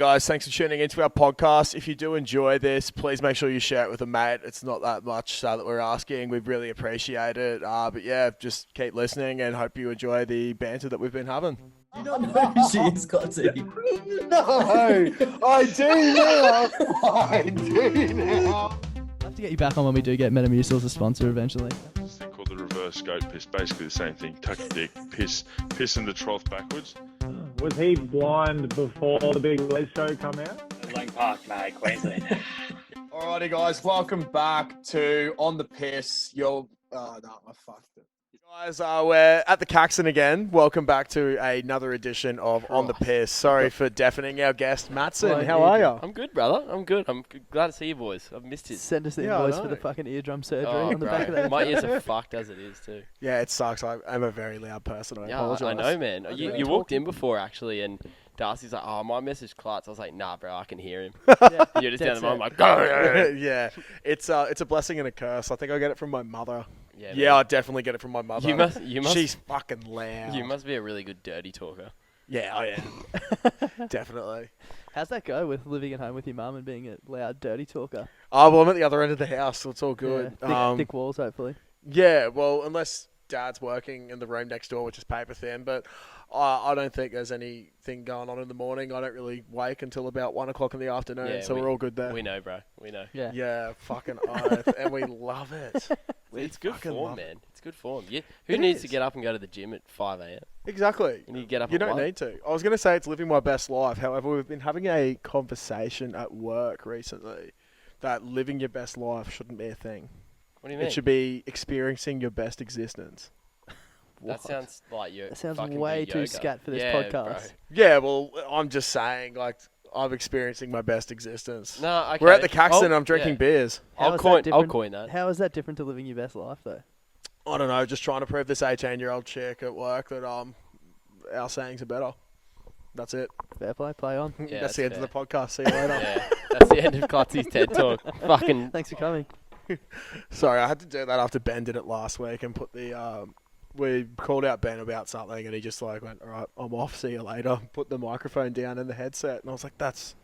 Guys, thanks for tuning into our podcast. If you do enjoy this, please make sure you share it with a mate. It's not that much that we're asking. We really appreciate it. But yeah, just keep listening and hope you enjoy the banter that we've been having. You don't know who she is, Cotty. No, I do now. I do now. I'll have to get you back on when we do get Metamucil as a sponsor eventually. This thing called the reverse scope piss, basically the same thing. Tuck your dick, piss in the trough backwards. Was he blind before the Big Les show come out? Lang Park, mate, Queensland. Alrighty, guys, welcome back to On the Piss. I fucked it. Guys, we're at the Caxton again. Welcome back to another edition of On the Piss. Sorry for deafening our guest, Matsen. How are you? I'm good, brother. I'm good. I'm glad to see you boys. I've missed it. Send us the invoice for the fucking eardrum surgery on the back of that. My ears are fucked as it is too. Yeah, it sucks. I'm a very loud person. I apologize. I know, man. You walked in before, actually, and Darcy's like, oh, my message Klutz. I was like, nah, bro, I can hear him. You're just down the mic, I'm like, go. Yeah, it's a blessing and a curse. I think I get it from my mother. Yeah, I definitely get it from my mother. You must. She's fucking loud. You must be a really good dirty talker. Yeah, I am. Definitely. How's that go with living at home with your mum and being a loud, dirty talker? Oh, well, I'm at the other end of the house, so it's all good. Yeah, thick walls, hopefully. Yeah, well, unless Dad's working in the room next door, which is paper thin, but I don't think there's anything going on in the morning. I don't really wake until about 1 o'clock in the afternoon, so we're all good there. We know, bro. We know. Yeah, fucking oath, and we love it. It's good form, man. It's good form. Who needs to get up and go to the gym at 5 a.m.? Exactly. You need to get up. You don't need to. I was going to say it's living my best life. However, we've been having a conversation at work recently that living your best life shouldn't be a thing. What do you mean? It should be experiencing your best existence. That sounds like you. That sounds way too scat for this podcast. Bro. Yeah, well, I'm just saying, like, I'm experiencing my best existence. No, okay. We're at the Caxton and I'm drinking beers. I'll coin that. How is that different to living your best life, though? I don't know, just trying to prove this 18-year-old chick at work that our sayings are better. That's it. Fair play, play on. Yeah, that's the end of the podcast. See you later. Yeah, that's the end of Klutzy's TED Talk. Fucking. Thanks for coming. Sorry, I had to do that after Ben did it last week and put the we called out Ben about something and he just like went, all right, I'm off, see you later. Put the microphone down in the headset and I was like, it's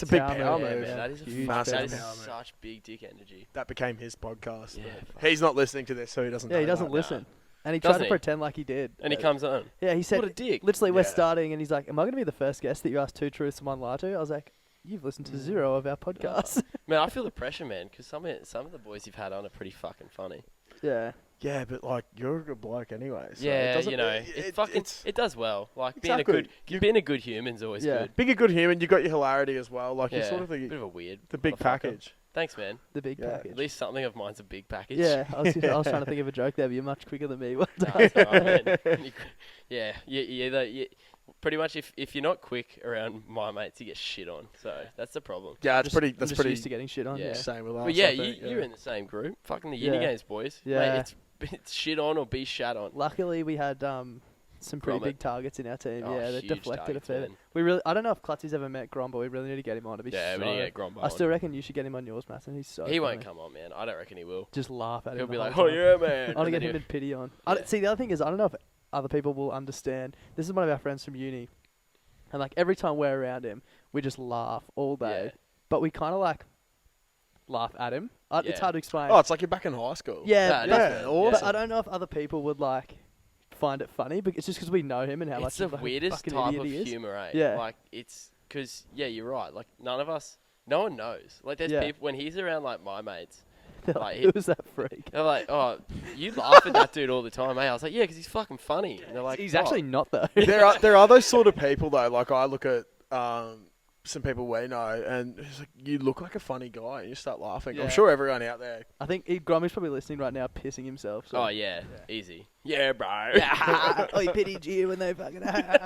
a big power move. Man, that is huge. That is such big dick energy. That became his podcast. Yeah, he's not listening to this, so he doesn't know. Yeah, he doesn't listen. And he tried to pretend like he did. And he comes on. Yeah, he said, what a dick. Literally, we're starting and he's like, am I going to be the first guest that you ask 2 truths and 1 lie to? I was like, you've listened to 0 of our podcasts. Man, I feel the pressure, man, because some of the boys you've had on are pretty fucking funny. Yeah. Yeah, but like you're a good bloke anyway. So yeah, it does well. Like being a good human's always good. Being a good human, you got your hilarity as well. Like you're sort of bit of a weird. The big package. Thanks, man. The big package. At least something of mine's a big package. Yeah, I was trying to think of a joke there, but you're much quicker than me. Well done. That's all right, man. Pretty much, if you're not quick around my mates, you get shit on. So that's the problem. Yeah, that's pretty used to getting shit on. Yeah, same with us. But yeah, you're in the same group. Fucking the Uni Games boys. Yeah, mate, it's shit on or be shat on. Luckily, we had some pretty big targets in our team. They deflected a fair bit. I don't know if Klutzy's ever met Grom, but we really need to get him on. We need to get Grom on. I still reckon you should get him on yours, Matsen. He's so He won't come on, man. I don't reckon he will. Just laugh at him. He'll be like, oh yeah, man. I want to get him in pity on. See, the other thing is, I don't know if other people will understand. This is one of our friends from uni. And like every time we're around him, we just laugh all day. Yeah. But we kind of like laugh at him. It's hard to explain. Oh, it's like you're back in high school. Yeah, awesome. But I don't know if other people would like find it funny, but it's just because we know him and how it's the weirdest type of humour, eh? Yeah. Like it's because you're right. Like no one knows. Like there's people when he's around like my mates. Like, who's that freak? They're like, oh, you laugh at that dude all the time, eh? I was like, yeah, because he's fucking funny. And they're like, he's actually not though. There are those sort of people though. Like I look at some people we know, and it's like, you look like a funny guy, and you start laughing. Yeah. I'm sure everyone out there. I think Grommy's probably listening right now, pissing himself. So. Oh yeah, easy. Yeah, bro. Oh, he pitied you when they fucking. Fucking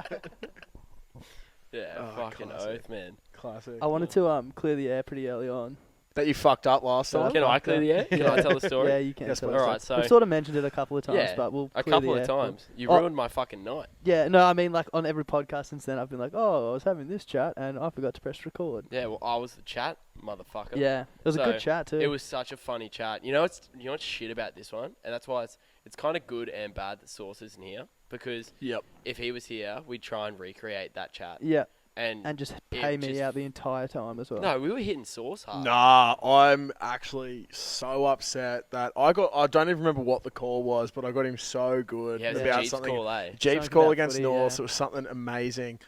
classic. Oath, man. Classic. I wanted to clear the air pretty early on. That you fucked up last time? Can I clear the air? Can I tell the story? Yeah, you can. Yes, all right, so we've sort of mentioned it a couple of times, but we'll clear a couple of times. You ruined my fucking night. Yeah, no, I mean, like on every podcast since then, I've been like, oh, I was having this chat and I forgot to press record. Yeah, well, I was the chat, motherfucker. Yeah, it was a good chat too. It was such a funny chat. You know what's shit about this one, and that's why it's kind of good and bad that Sauce isn't here because if he was here, we'd try and recreate that chat. Yeah. And just it pay me just- out the entire time as well. No, we were hitting sauce hard. Nah, I'm actually so upset that I don't even remember what the call was, but I got him so good Yeah, it was about a Jeeps something. call, eh? Jeeps Something call about against footy, North. yeah. It was something amazing.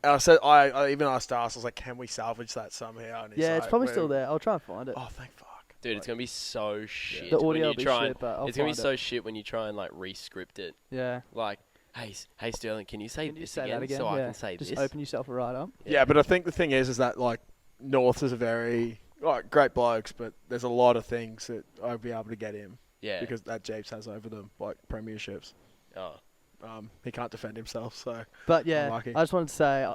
And I said, I even asked us, I was like, can we salvage that somehow? And he's Yeah, it's like, probably still there. I'll try and find it. Oh, thank fuck. Dude, it's gonna be so shit. The when audio you will be try shit, but I'll It's gonna be find so it. shit when you try and like re-script it. Yeah. Like, hey Sterling, can you say Can you this say again, that again? so yeah. I can say Just this? open yourself right up. Yeah, but I think the thing is that like North is a very great blokes, but there's a lot of things that I'd be able to get him Yeah. because that Jeeps has over them, like premierships. Oh. He can't defend himself, so But yeah, Unlucky. I just wanted to say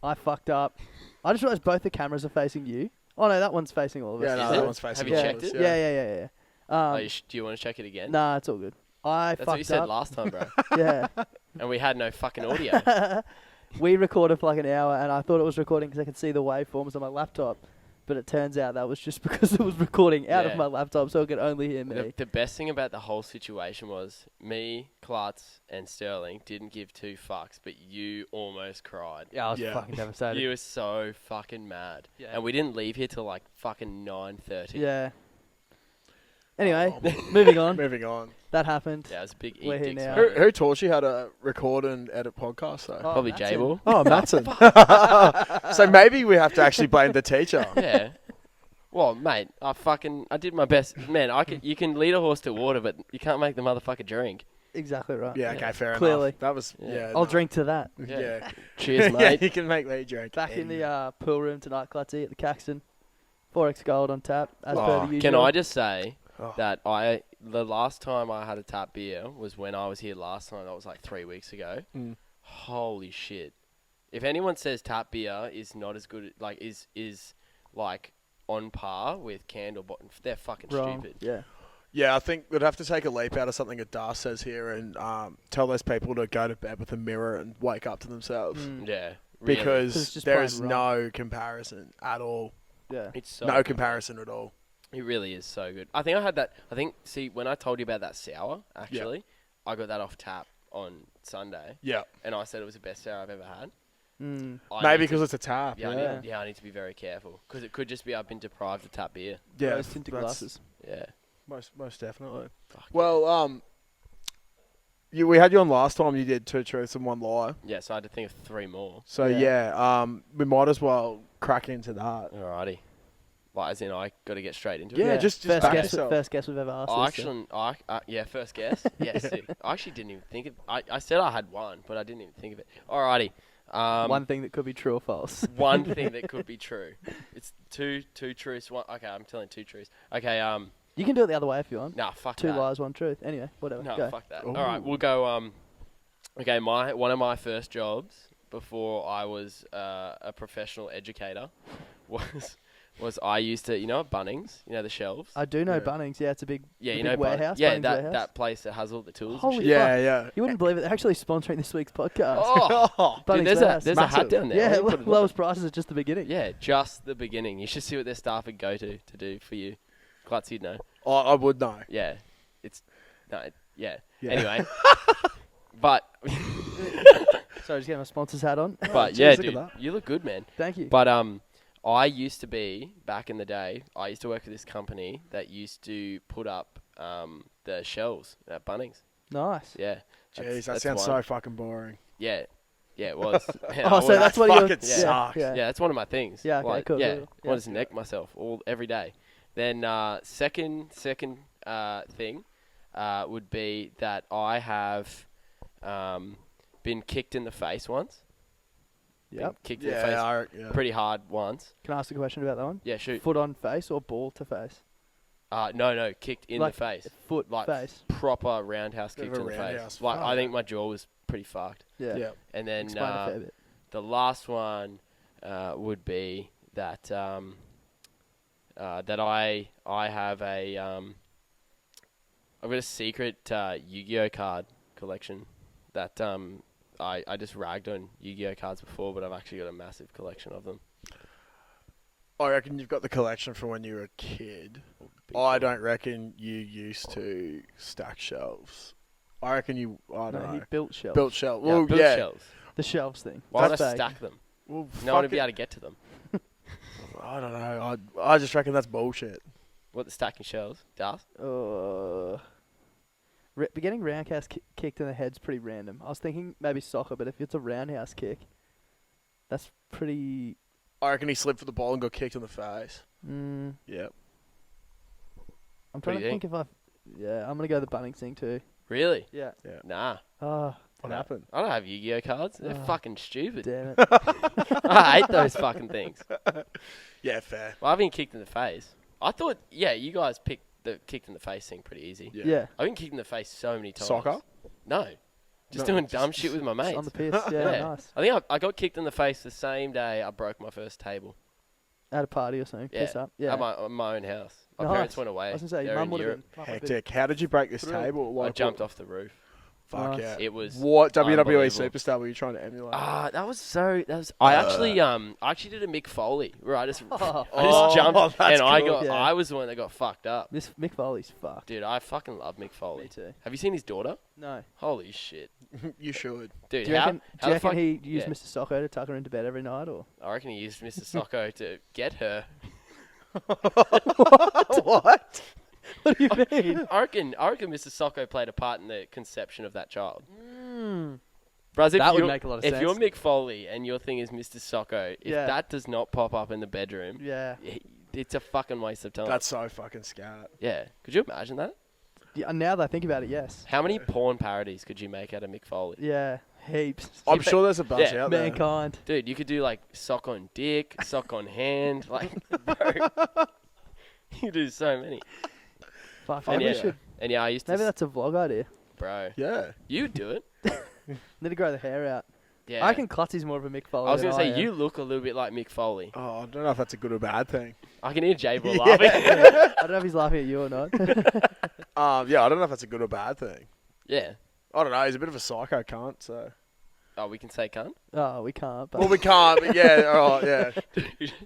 I fucked up. I just realised both the cameras are facing you. Oh no, that one's facing all of us. yeah, no, Is that it? one's facing. Have you all of checked us, it? Yeah. Oh, do you want to check it again? Nah, it's all good. I That's what fucked you said up. last time, bro. Yeah. And we had no fucking audio. We recorded for like an hour, and I thought it was recording because I could see the waveforms on my laptop. But it turns out that was just because it was recording out Yeah. of my laptop, so it could only hear me. The best thing about the whole situation was me, Klutz, and Sterling didn't give two fucks, but you almost cried. Yeah, I was Yeah. fucking devastated. You were so fucking mad. Yeah. And we didn't leave here till like fucking 9:30. Yeah. Anyway, Oh. moving on. Moving on. That happened. Yeah, it was a big We're eat here dicks now. moment. Who taught you how to record and edit podcasts? Though? Oh, Probably Matsen. J-Ball. Oh, Matsen. So maybe we have to actually blame the teacher. Yeah. Well, mate, I did my best. Man, you can lead a horse to water, but you can't make the motherfucker drink. Exactly right. Yeah, okay, fair Clearly. enough. That was, Yeah. yeah. I'll no. drink to that. Yeah. Cheers, Yeah, mate. you can make me drink. Back in the pool room tonight, Clutzy, at the Caxton. 4X Gold on tap, as per the usual. Can I just say Oh. that the last time I had a tap beer was when I was here last time. That was like 3 weeks ago. Mm. Holy shit! If anyone says tap beer is not as good, like is like on par with candle bottom, they're fucking Wrong. stupid. Yeah. Yeah, I think we'd have to take a leap out of something that Dar says here and tell those people to go to bed with a mirror and wake up to themselves. Mm. Yeah, really. Because It's just there plain is wrong. no comparison at all. Yeah. It's so No good. comparison at all. It really is so good. I think I had that. See, when I told you about that sour, actually, I got that off tap on Sunday, Yeah. and I said it was the best sour I've ever had. Mm. I Maybe need to- because it's a tap. Yeah, I need to be very careful because it could just be I've been deprived of tap beer. Yeah, Rose tinted that's- glasses. Yeah. Most definitely. Fuck. Well, we had you on last time. You did 2 truths and 1 lie. Yeah, so I had to think of 3 more. So Yeah. we might as well crack into that. Alrighty. Like, as in, I got to get straight into Yeah, it. just First back guess, yourself. first guess we've ever asked. I this, so- actually, first guess. Yeah, sick. I actually didn't even think of. I said I had one, but I didn't even think of it. Alrighty. one thing that could be true or false. One thing that could be true. It's two truths. One. Okay, I'm telling 2 truths. Okay. You can do it the other way if you want. Nah, fuck 2 that. lies, 1 truth. Anyway, whatever. No, Go. fuck that. Ooh. All right, we'll go. Okay, one of my first jobs before I was a professional educator was I used to, at Bunnings, the shelves. I do know Yeah. Bunnings. Yeah, it's a big, Yeah, the you big know warehouse. Yeah, Bunnings that warehouse. that place that has all the tools. Holy and shit. fuck. Yeah. You wouldn't believe it. They're actually sponsoring this week's podcast. Oh, Bunnings dude, there's warehouse. a hat Massive. down there. Yeah, Why don't you put it on? lowest prices at just the beginning. Yeah, just the beginning. You should see what their staff would go to do for you. Klutz, you'd know. I would know. Yeah, yeah. Yeah. Anyway, but Sorry, just getting my sponsor's hat on. but Jeez, yeah, look at dude, that. you look good, man. Thank you. But I used to be back in the day. I used to work for this company that used to put up the shelves at Bunnings. Nice. Yeah. Jeez, that that's sounds one. so fucking boring. Yeah, it was. Yeah, Oh, I so was- that's what you fucking sucks. Yeah. yeah, that's one of my things. Yeah, okay, like, cool, Yeah, cool, I want to neck myself every day. Then second thing would be that I have been kicked in the face once. Been Yep. kicked in the face Yeah. pretty hard once. Can I ask a question about that one? Yeah, shoot. Foot on face or ball to face? No, kicked in Like the face. Foot Like face. proper roundhouse Bit kicked of in a the roundhouse. face. Like Fuck. I think my jaw was pretty fucked. Yeah. Yeah. And then Explain a fair bit. the last one would be that that I have a I've got a secret Yu-Gi-Oh card collection that I just ragged on Yu-Gi-Oh cards before, but I've actually got a massive collection of them. I reckon you've got the collection from when you were a kid. I don't reckon you used to stack shelves. I reckon I don't No, he know. built shelves. Built shelves. Yeah, Well, built yeah. shelves. The shelves thing. Why would I That's vague. stack them? Well, No one would fuck be it. able to get to them. I don't know. I just reckon that's bullshit. What, the stacking shells? Dust? Getting roundhouse kicked in the head's pretty random. I was thinking maybe soccer, but if it's a roundhouse kick, that's pretty. I reckon he slipped for the ball and got kicked in the face. Yep. I'm trying do to you think if I. Yeah, I'm gonna go the Bunnings thing too. Really? Yeah. Nah. Oh, What happened? I don't have Yu-Gi-Oh cards. They're Oh. fucking stupid. damn it. I hate those fucking things. Yeah, fair. Well, I've been kicked in the face. I thought, you guys picked the kicked in the face thing pretty easy. Yeah. I've been kicked in the face so many times. Soccer? No. Just No, doing dumb shit with my mates. On the piss. Yeah, nice. I think I got kicked in the face the same day I broke my first table. At a party or something. Yeah. Piss up. Yeah. At my own house. My Nice. parents went away. I was gonna say, They're your in mum would have Europe. been. Hectic. How did you break this Thrilled. table? I Like, jumped off the roof. Fuck Nice. yeah. It was What WWE unbelievable. superstar were you trying to emulate? I actually did a Mick Foley where I just Oh. I just jumped that's and cool. Yeah. I was the one that got fucked up. Mick Foley's fucked. Dude, I fucking love Mick Foley. Me too. Have you seen his daughter? No. Holy shit. You should. Dude, Do you reckon, how do you the fuck, reckon he used yeah. Mr. Socko to tuck her into bed every night, or? I reckon he used Mr. Socko to get her. What? What do you mean? I reckon Mr. Socko played a part in the conception of that child. Bros, That would make a lot of if sense. you're Mick Foley and your thing is Mr. Socko, if Yeah. that does not pop up in the bedroom, Yeah. it's a fucking waste of time. That's so fucking scat. Yeah. Could you imagine that? Yeah. Now that I think about it, yes. How many porn parodies could you make out of Mick Foley? Yeah. Heaps. I'm sure there's a bunch Yeah, out there. Mankind. Dude, you could do like sock on dick, sock on hand, like, bro. You do so many. Fuck. And Maybe, yeah, we should, and yeah, I used to, maybe that's a vlog idea. bro. Yeah. You do it. Need to grow the hair out. Yeah. I reckon Clutzy's more of a Mick Foley. I was than gonna say am. you look a little bit like Mick Foley. Oh, I don't know if that's a good or bad thing. I can hear J-Ball Yeah. laughing. I don't know if he's laughing at you or not. Yeah, I don't know if that's a good or bad thing. Yeah. I don't know. He's a bit of a psycho cunt, so. Oh, we can say cunt. Oh, we can't. But Well, we can't, but yeah, all right, yeah.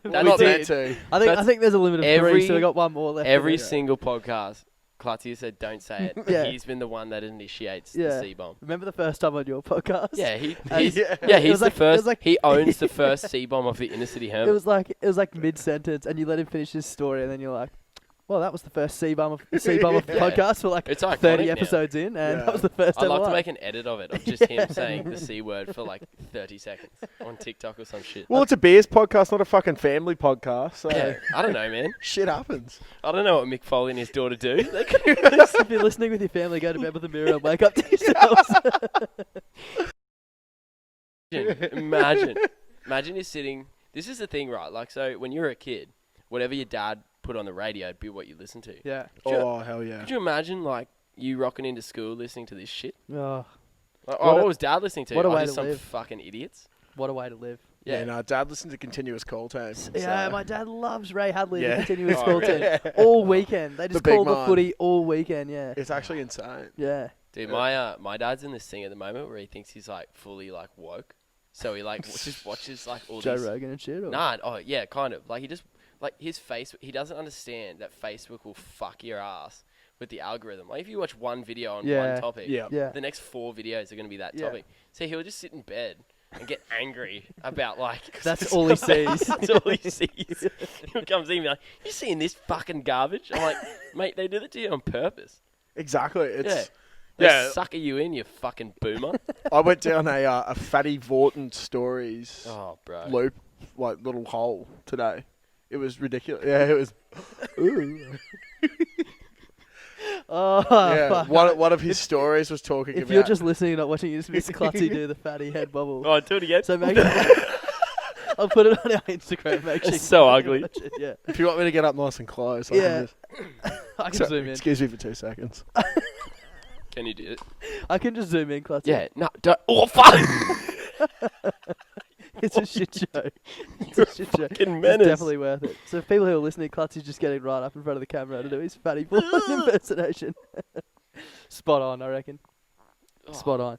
We're That's not it. meant to. I that's think there's a limit of every- 3, so we got one more left. Every to go. single podcast, Clutzy said don't say it. Yeah. He's been the one that initiates Yeah. the C-bomb. Remember the first time on your podcast? Yeah, he's Yeah. It he's was the like- it first. was like- He owns the first C-bomb of the Inner City It Hermit. was like mid sentence, and you let him finish his story, and then you're like, "Well, that was the first C-bomb of the podcast for like It's iconic 30 now. episodes in, and Yeah. that was the first I'd ever love to one." make an edit of it, of just him saying the C word for like 30 seconds on TikTok or some shit. Well, it's a beers podcast, not a fucking family podcast, so Yeah, I don't know, man. shit happens. I don't know what Mick Foley and his daughter do. They could If you're listening with your family, go to bed with a mirror and wake up to yourselves. imagine you're sitting. This is the thing, right? Like, so when you're a kid, whatever your dad put on the radio would be what you listen to. Yeah. Oh, hell yeah. Could you imagine, like, you rocking into school listening to this shit? Oh, Like, What a- what was dad listening to? what a Oh, way just to some live. fucking idiots. what a way to live. Yeah, no, Dad listened to Continuous Call Time. Yeah, so- my dad loves Ray Hadley, Yeah. the continuous Oh, call really? team. All weekend. They just big call the man. footy all weekend, yeah. It's actually insane. Yeah. Dude, my dad's in this thing at the moment where he thinks he's like fully like woke, so he like just watches like all Joe these. Rogan and shit? Or? Nah, oh yeah, kind of. Like he just like his face. He doesn't understand that Facebook will fuck your ass with the algorithm. Like if you watch one video on Yeah. one topic, Yeah. Yeah. the next 4 videos are going to be that Yeah. topic. So he'll just sit in bed and get angry about like That's all he sees. That's all he sees. He comes in and be like, "You seeing this fucking garbage?" I'm like, "Mate, they did it to you on purpose." Exactly. Yeah. It's They Yeah. sucker you in, you fucking boomer. I went down a Fatty Vorton stories Oh, bro. loop, like little hole today. It was ridiculous. Yeah, it was. Ooh. Oh, Yeah, fuck. one of his stories was talking If about. you're just listening and not watching, you just miss Clutzy do the fatty head bobble. Oh, do it again. So make I'll put it on our Instagram. Make sure It's so you ugly. watch it, yeah. If you want me to get up nice and close, I Yeah. can just, I can Sorry, zoom in. Excuse me for 2 seconds. Can you do it? I can just zoom in, Clutzy. Yeah. No. Don't. Oh, fuck. It's a shit show. It's a shit show. fucking It's menace. definitely worth it. So if people who are listening, Clutzy's just getting right up in front of the camera to do his fatty boy impersonation. Spot on, I reckon. Oh, Spot on.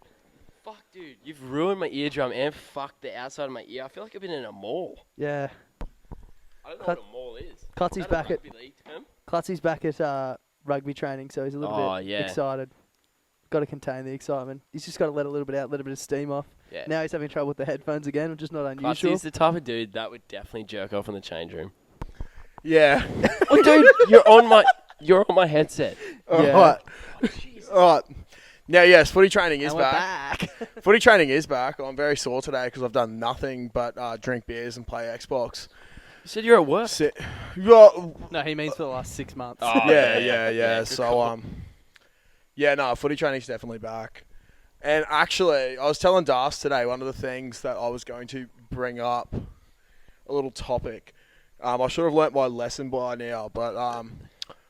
Fuck, dude. You've ruined my eardrum and fucked the outside of my ear. I feel like I've been in a mall. Yeah. I don't know Cut- what a mall is. Clutzy's Is that a back at rugby league term? Clutzy's back at rugby training, so he's a little Oh, bit yeah. excited. got to contain the excitement. He's just got to let a little bit out, let a bit of steam off. Yeah. Now he's having trouble with the headphones again, which is not Plus, unusual. he's the type of dude that would definitely jerk off in the change room. Yeah. Oh, dude, you're on my headset. All Yeah. right. All right. Now, yes, footy training is And we're back. back. Footy training is back. I'm very sore today because I've done nothing but drink beers and play Xbox. You said you're at work. Yeah, No, he means for the last 6 months. Oh, yeah. good So, call. yeah, no, footy training's definitely back. And actually, I was telling Das today, one of the things that I was going to bring up, a little topic. I should have learnt my lesson by now, but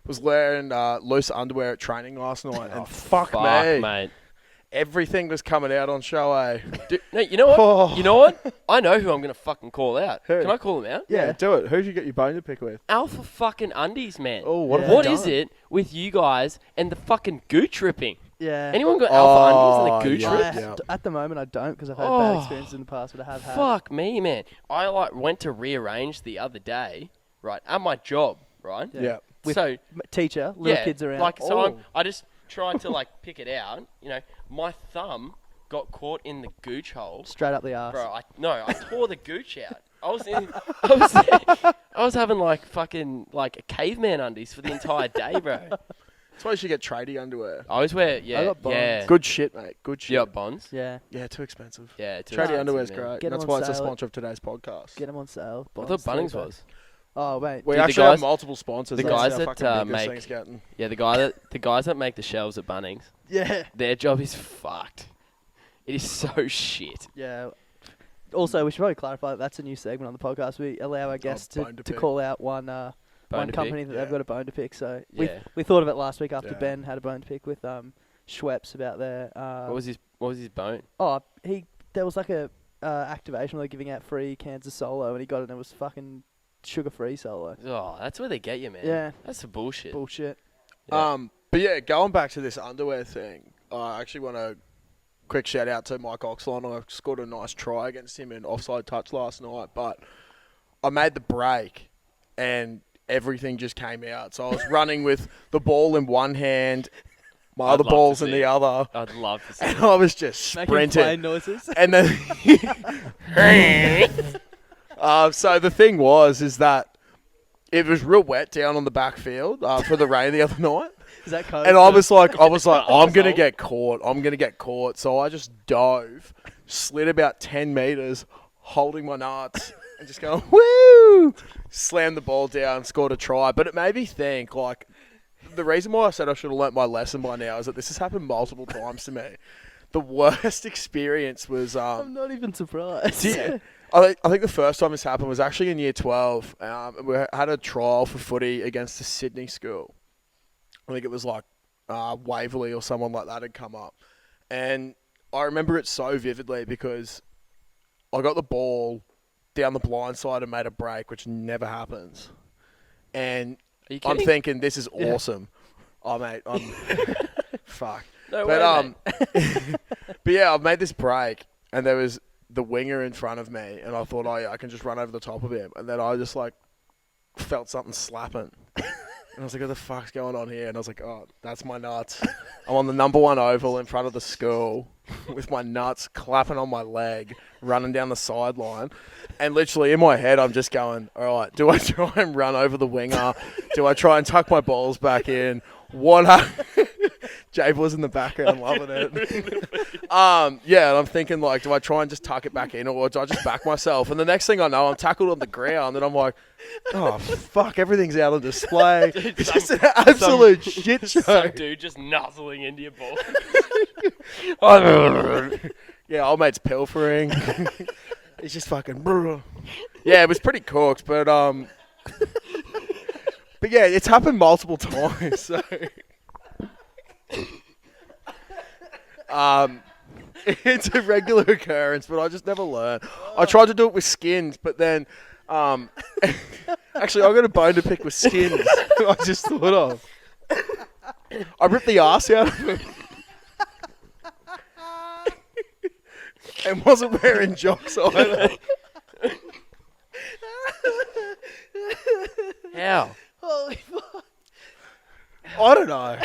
was wearing loose underwear at training last night, and fuck me, mate. everything was coming out on show, eh? Dude, no, you know what? Oh. You know what? I know who I'm going to fucking call out. Who? Can I call him out? Yeah, do it. Who'd you get your bone to pick with? Alpha fucking undies, man. Oh, what Yeah. have What they is done? it with you guys and the fucking gooch ripping? Yeah. Anyone got alpha undies and Oh, the gooch yeah. rip? At the moment, I don't because I've had Oh. bad experiences in the past, but I have had. Fuck me, man. I went to rearrange the other day, right, at my job, right? Yeah. With So M- teacher, little yeah, kids around. like so, Oh. I just tried to like pick it out. You know, my thumb got caught in the gooch hole. Straight up the arse. Bro, I tore the gooch out. I was having like fucking like caveman undies for the entire day, bro. That's why you should get tradie underwear. I always wear, yeah, got bonds. yeah. Good shit, mate. Good shit. You got bonds? Yeah. Yeah, too expensive. Yeah, too Tradie expensive, underwear's man. great. Get 'em That's on why it's a sale. sponsor of today's podcast. Get them on sale. I thought Bonds, Bunnings 3 was. Oh, wait. We Dude, the actually have guys- multiple sponsors. the That's guys how that, fucking big this make- thing's getting. Yeah, the guys that make the shelves at Bunnings, Yeah. their job is fucked. It is so shit. Yeah. Also, we should probably clarify that that's a new segment on the podcast. We allow our guests bone to to pick. call out one Bone to company pick. that they've Yeah. got a bone to pick. So Yeah. we thought of it last week after Yeah. Ben had a bone to pick with Schweppes about their. What was his bone? Oh, there was like a activation where they're giving out free cans of Solo, and he got it, and it was fucking sugar-free Solo. Oh, that's where they get you, man. Yeah. That's the bullshit. Bullshit. Yeah. But yeah, going back to this underwear thing, I actually want to quick shout out to Mike Oxline. I scored a nice try against him in offside touch last night, but I made the break and everything just came out. So I was running with the ball in one hand, my I'd other love to ball's in see the it. other, I'd love to see. and I was just Making plane sprinting. noises. And then, so the thing is that it was real wet down on the backfield for the rain the other night. Is that code? And I was like, I'm gonna get caught. So I just dove, slid about 10 meters, holding my nuts, and just going woo, slammed the ball down, scored a try. But it made me think, like, the reason why I said I should have learnt my lesson by now is that this has happened multiple times to me. The worst experience was I'm not even surprised. I think the first time this happened was actually in year 12. And we had a trial for footy against the Sydney school. I think it was like Waverley or someone like that had come up. And I remember it so vividly because I got the ball down the blind side and made a break, which never happens. And Are you I'm kidding? thinking, this is Yeah. awesome. Oh, mate, I'm... fuck. No But, way, mate. but yeah, I made this break, and there was the winger in front of me, and I thought, oh yeah, I can just run over the top of him. And then I just like felt something slapping. And I was like, what the fuck's going on here? And I was like, oh, that's my nuts. I'm on the number 1 oval in front of the school with my nuts clapping on my leg, running down the sideline. And literally in my head, I'm just going, all right, do I try and run over the winger? Do I try and tuck my balls back in? What? Jay was in the background loving it. Yeah, and I'm thinking, like, do I try and just tuck it back in, or do I just back myself? And the next thing I know, I'm tackled on the ground, and I'm like, oh, fuck, everyth's out on display. It's just an absolute shit show. Some dude just nuzzling into your ball. Yeah, old mate's pilfering. He's just fucking... Yeah, it was pretty cooked, but yeah, it's happened multiple times, so... It's a regular occurrence, but I just never learn. I tried to do it with skins, but then, actually, I got a bone to pick with skins. I just thought of. I ripped the arse out of him, and wasn't wearing jocks either. How? Holy fuck. I don't know.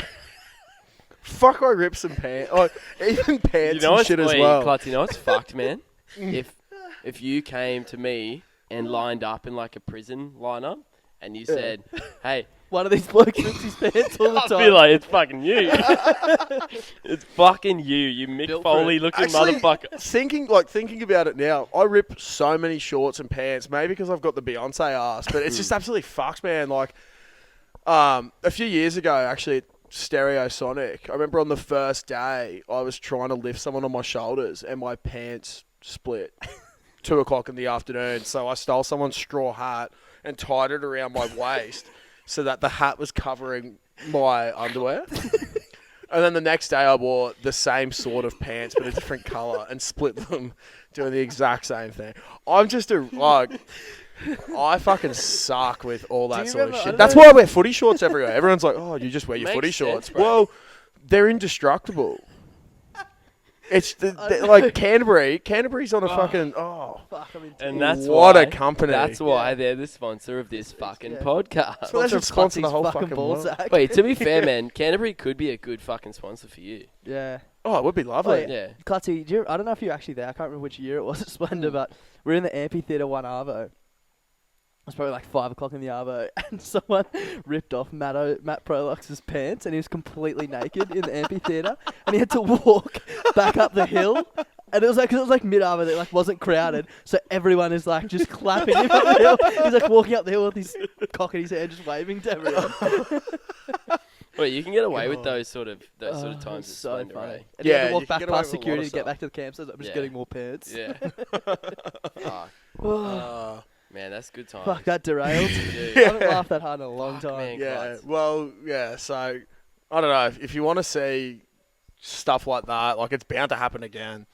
fuck I rip some pants? Oh, even pants You know and what's shit as well. Klutz, you know what's fucked, man? If you came to me and lined up in like a prison lineup and you said, "Hey," One of these blokes rips his pants all the I'd time. be like, "It's fucking you. It's fucking you Mick Built for Foley it. looking Actually, motherfucker." Thinking about it now, I rip so many shorts and pants, maybe because I've got the Beyonce ass, but it's just absolutely fucked, man. Like, a few years ago, actually, at Stereo Sonic, I remember on the first day, I was trying to lift someone on my shoulders, and my pants split. 2 o'clock in the afternoon, so I stole someone's straw hat and tied it around my waist so that the hat was covering my underwear. And then the next day I wore the same sort of pants but a different colour and split them doing the exact same thing. I'm just I fucking suck with all that you sort of remember- I shit. don't That's know- why I wear footy shorts everywhere. Everyone's like, oh, you just wear your Makes footy sense, shorts. bro. Well, they're indestructible. It's like Canterbury. Canterbury's on a fucking Fuck, I'm in And that's what why, a company. That's why they're the sponsor of this fucking podcast. So they should sponsor the whole fucking ball world. sack. Wait, to be fair, man, Canterbury could be a good fucking sponsor for you. Yeah. Oh, it would be lovely. Wait, Yeah. Clutzy, I don't know if you were actually there. I can't remember which year it was at Splendor, but we're in the amphitheatre one Arvo. It was probably like 5 o'clock in the Arvo, and someone ripped off Matt Prolux's pants, and he was completely naked in the amphitheatre, and he had to walk back up the hill. And it was like mid-Arvo that like wasn't crowded, so everyone is like just clapping him up the hill. He's like walking up the hill with his cock in his hand, just waving to everyone. Wait, you can get away with those sort of times It's at so Splendor, funny. eh? And he had Yeah, to walk you can back get away past with a lot security of to get stuff. back to the camp. So I'm just Yeah. getting more pants. Yeah. Fuck. Man, that's good times. Fuck, that derailed. Dude. I haven't laughed that hard in a long Fuck, time. man. Yeah, Clutz. well, yeah, so, I don't know, if you want to see stuff like that, like, it's bound to happen again.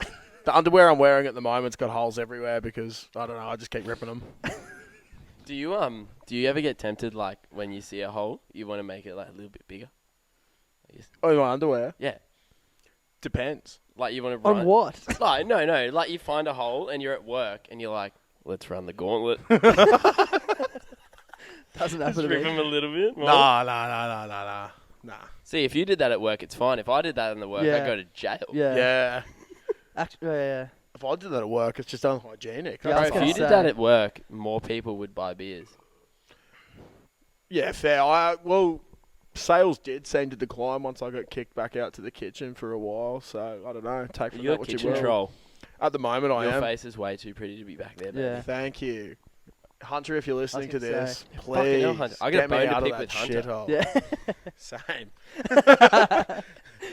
The underwear I'm wearing at the moment's got holes everywhere because, I don't know, I just keep ripping them. Do you ever get tempted, like, when you see a hole, you want to make it, like, a little bit bigger? Oh, my underwear? Yeah. Depends. Like, you want to run... On what? Like, no. Like, you find a hole and you're at work and you're like, let's run the gauntlet. Doesn't Just happen to rip me. him a little bit. more. Nah. See, if you did that at work, it's fine. If I did that in the work, Yeah. I'd go to jail. Yeah. Yeah. Actually, yeah. If I did that at work, it's just unhygienic. Yeah, I Bro, was if gonna you say. did that at work, more people would buy beers. Yeah, fair. Well, sales did seem to decline once I got kicked back out to the kitchen for a while. So I don't know. Take from You're that a what kitchen you will. troll. At the moment, I Your am. face is way too pretty to be back there, baby. Yeah. Thank you, Hunter. If you're listening to gonna this, say. Fucking please hell, Hunter. I got a get me bone to out pick of with that Hunter. shithole. Yeah. Same.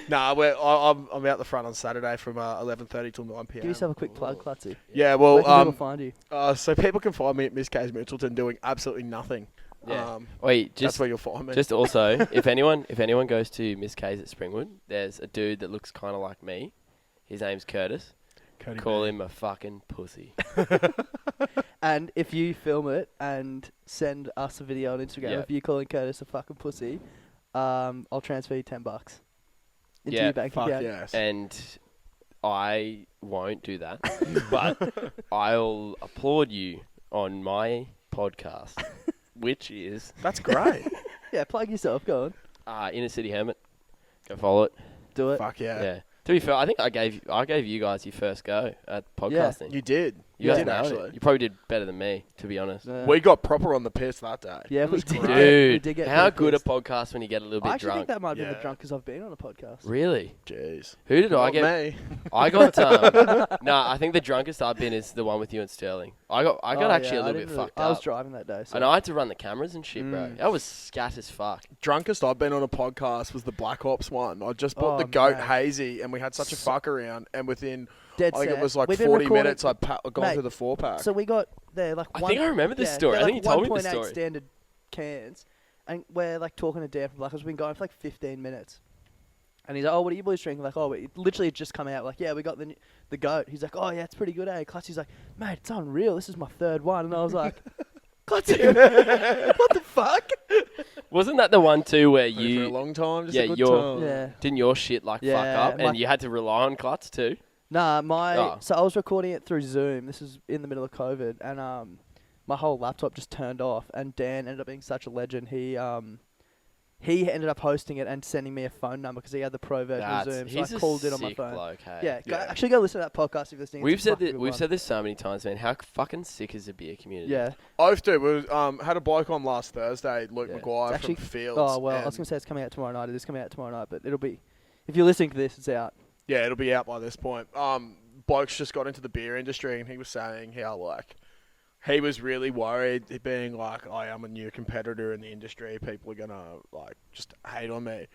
Nah, I'm out the front on Saturday from 11:30 till 9 p.m. Give yourself a quick plug, Clutzy. Yeah, Where can well, people find you? so people can find me at Miss K's Mitchelton doing absolutely nothing. Yeah. Wait, That's just where you'll find me. just also, if anyone goes to Miss K's at Springwood, there's a dude that looks kind of like me. His name's Curtis. Cody Call B. him a fucking pussy. And if you film it and send us a video on Instagram Yeah. of you calling Curtis a fucking pussy, I'll transfer you $10 into Yeah, your bank Fuck account. yes. And I won't do that, but I'll applaud you on my podcast, which is That's great. Yeah, plug yourself. Go on. Inner City Hermit. Go follow it. Do it. Fuck yeah. Yeah. To be fair, I think I gave you guys your first go at podcasting. You did. You You guys did nailed it. actually. You probably did better than me, to be honest. We got proper on the piss that day. Yeah, It we was did. great. Dude, we did get how pretty good a pissed. podcast when you get a little bit I actually drunk. think that might have been the Yeah. drunkest I've been on a podcast. Really? Jeez. Who did I Not get? me. I got no. I think the drunkest I've been is the one with you and Sterling. I got Oh, actually yeah, a I little didn't bit really- fucked I was up. driving that day. So. And I had to run the cameras and shit, bro. Mm. That was scat as fuck. Drunkest I've been on a podcast was the Black Ops one. I just bought Oh, the goat man. hazy and we had such a fuck around and within Dead I think set. it was like We've been 40 recording- minutes I'd gone Mate, through the 4-pack. So we got there like I think I remember this story. they're I think like you told me this 1.8 story. standard cans, and we're like talking to Dan from Black Ops. We've been going for like 15 minutes, and he's like, "Oh, what are you boys drinking?" Like, "Oh, it literally had just come out." Like, "Yeah, we got the goat." He's like, "Oh yeah, it's pretty good, eh?" Clutzy's like, "Mate, it's unreal. This is my third one," and I was like, "Clutzy, what the fuck?" Wasn't that the one too where For a you long time, just yeah, a good you're- time. Yeah. didn't your shit like fuck Yeah, up my- and you had to rely on Klutz too? Nah, Oh. so I was recording it through Zoom. This is in the middle of COVID, and my whole laptop just turned off. And Dan ended up being such a legend. He he ended up hosting it and sending me a phone number because he had the pro version of Zoom. So He's I a called it on my sick phone. bloke, hey? Yeah, Yeah. actually go listen to that podcast if you're listening. We've said this so many times, man. How fucking sick is the beer community? Yeah. Oath, dude. We had a bloke on last Thursday, Luke Yeah. Maguire It's actually- from Fields. Oh, well, I was going to say it's coming out tomorrow night. It is coming out tomorrow night, but it'll be... If you're listening to this, it's out. Yeah, it'll be out by this point. Bloke's just got into the beer industry, and he was saying how, like, he was really worried, being like, I am a new competitor in the industry. People are going to, like, just hate on me.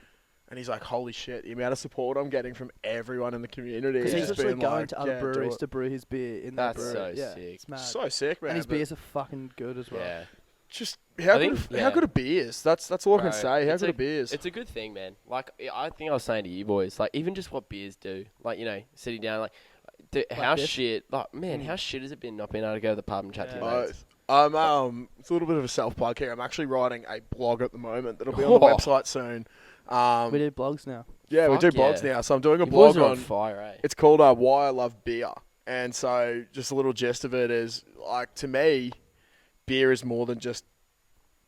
And he's like, holy shit, the amount of support I'm getting from everyone in the community. Because he's just actually been going like, to other yeah, do breweries it. to brew his beer in that That's brewery. so Yeah, sick. it's mad. So sick, man. And his but beers are fucking good as well. Yeah. just how I good, think- how good are beers? That's all I can Bro, say. How it's good a- are beers? It's a good thing, man. Like, I think I was saying to you boys, like, even just what beers do. Like, sitting down, like, how this? shit, like, man, how shit has it been not being able to go to the pub and chat to your Yeah. mates? It's a little bit of a self-plug here. I'm actually writing a blog at the moment that'll be on the Oh. website soon. We do blogs now. Yeah, we Fuck do blogs yeah. now. So I'm doing a You boys blog are on on. fire, eh? It's called Why I Love Beer. And so just a little gist of it is, like, to me, beer is more than just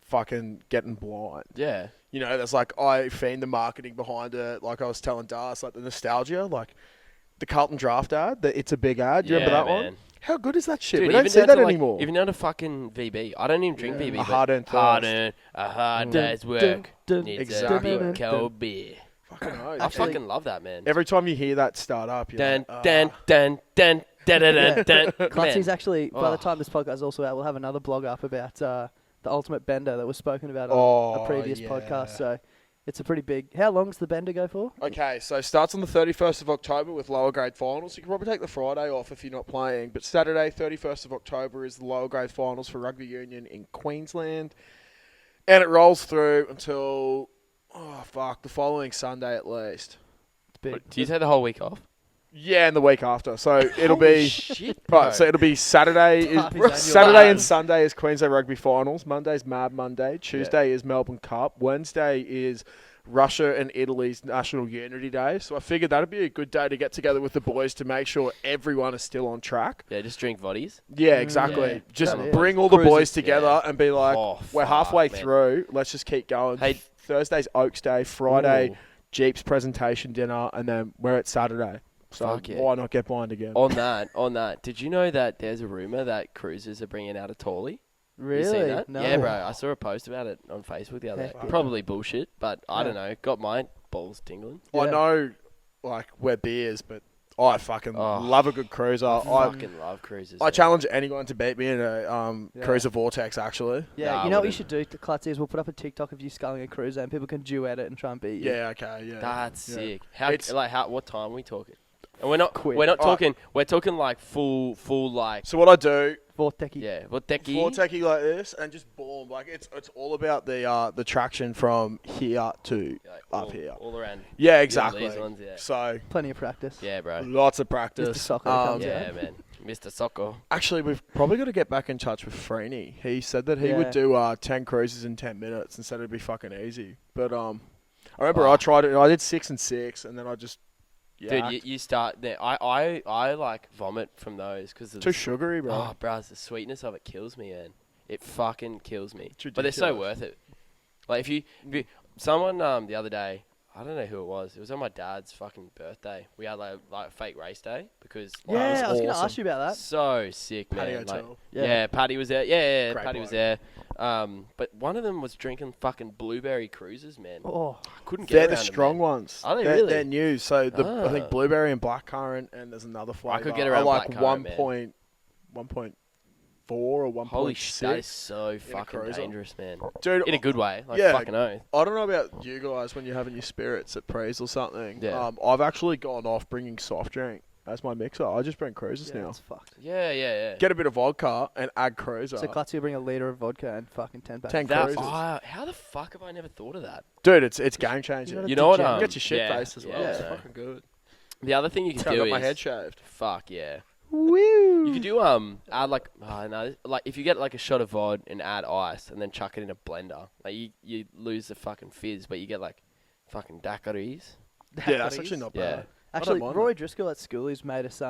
fucking getting blind. Yeah. There's like, I fiend the marketing behind it. Like I was telling Das, like the nostalgia, like the Carlton Draft ad, It's a Big ad. Do you remember that man. one? How good is that shit? Dude, We don't even see down that to, like, anymore. Even down to fucking VB. I don't even drink VB. A but hard-earned thirst. hard-earned, a hard Dun, day's work. dun, dun, Needs exactly. a big cold beer. Fucking oath. I Actually- fucking love that, man. Every time you hear that start up, you're Dun, like, dun, dun, dun, dun, dun, dun, dun. Clutzy's Man. actually, by the Oh. time this podcast is also out, we'll have another blog up about the ultimate bender that was spoken about on a previous yeah. podcast. So it's a pretty big... How long does the bender go for? Okay, so starts on the 31st of October with lower grade finals. You can probably take the Friday off if you're not playing, but Saturday, 31st of October, is the lower grade finals for rugby union in Queensland, and it rolls through until the following Sunday at least. It's big. Do you take the whole week off? Yeah, and the week after. So it'll be Shit, bro. right. So it'll be Saturday. Half his annual Saturday leave. and Sunday is Queensland Rugby Finals. Monday's Mad Monday. Tuesday is Melbourne Cup. Wednesday is Russia and Italy's National Unity Day. So I figured that'd be a good day to get together with the boys to make sure everyone is still on track. Yeah, just drink voddies. Yeah, exactly. Yeah. Just That is. bring all the boys Cruises, together yeah. and be like, Oh, we're fuck, halfway man. through. Let's just keep going. Hey- Thursday's Oaks Day. Friday, Ooh. Jeep's presentation dinner, and then we're at Saturday. So Fuck yeah. why not get blind again? On that, did you know that there's a rumor that cruisers are bringing out a Tawley? You seen Really? that? No. Yeah, bro. I saw a post about it on Facebook the other day. Heck yeah. Probably bullshit, but I Yeah. don't know. Got my balls tingling. I Yeah. know, like, we're beers, but I fucking Oh. love a good cruiser. I Fucking love cruisers. I man. challenge anyone to beat me in a Yeah. cruiser vortex, actually. Yeah, Nah, you know what you wouldn't. should do, Klutzy, is we'll put up a TikTok of you sculling a cruiser and people can duet it and try and beat you. Yeah, okay, yeah. That's Yeah. sick. What time are we talking? And we're not Quick. We're not Alright. talking. We're talking like full like So what I do, Vorteki. yeah. What decky? vortexy like this, and just boom, like it's all about the traction from here to up here. all around. Yeah, Yeah, exactly. these ones, yeah. So Plenty of practice. Yeah, bro. lots of practice. Mr. Soccer comes Yeah, man. Mr. Socko. Actually, we've probably got to get back in touch with Freeney. He said that he Yeah. would do 10 cruises in 10 minutes and said it'd be fucking easy. But I remember Ah. I tried it. I did 6 and 6, and then I just Dude, you start there. I like vomit from those because too sugary, bro. Oh, bro, the sweetness of it kills me, man. It fucking kills me. It's But they're so ridiculous. worth it. Like if you someone the other day, I don't know who it was. It was on my dad's fucking birthday. We had like a fake race day because Wow, that Yeah, I was going to awesome. ask you about that. so sick, Patio man. Like, tour. yeah. Paddy was there. Yeah, Great Paddy was bloke. there. But one of them was drinking fucking blueberry cruises, man. Oh, I couldn't get They're around the them, strong man. ones. Are they they're, really? They're new. So I Ah. think blueberry and blackcurrant, and there's another flavour. I could get around are like blackcurrant, man. 1.4 or 1.6. Holy shit, that is so fucking cruiser. dangerous, man. Dude, In a good way, like Yeah. fucking oath. I don't know about you guys when you're having your spirits at Prees or something. Yeah. I've actually gone off bringing soft drink as my mixer. I just bring cruisers yeah, now. it's fucked. Yeah. Get a bit of vodka and add cruiser. So Klutzy will bring a litre of vodka and fucking 10 bags. 10 That, cruisers. how the fuck have I never thought of that? Dude, it's game changing. You know what? degenerate. Get your shit yeah, faced as well. yeah, It's I know. fucking good. The other thing you I can do got is my head shaved. fuck yeah. Woo! You could do add like like if you get like a shot of vod and add ice and then chuck it in a blender, like you lose the fucking fizz, but you get like fucking daiquiris. Yeah, that's actually not Yeah. bad. Actually, mind Roy Driscoll at Schoolies made us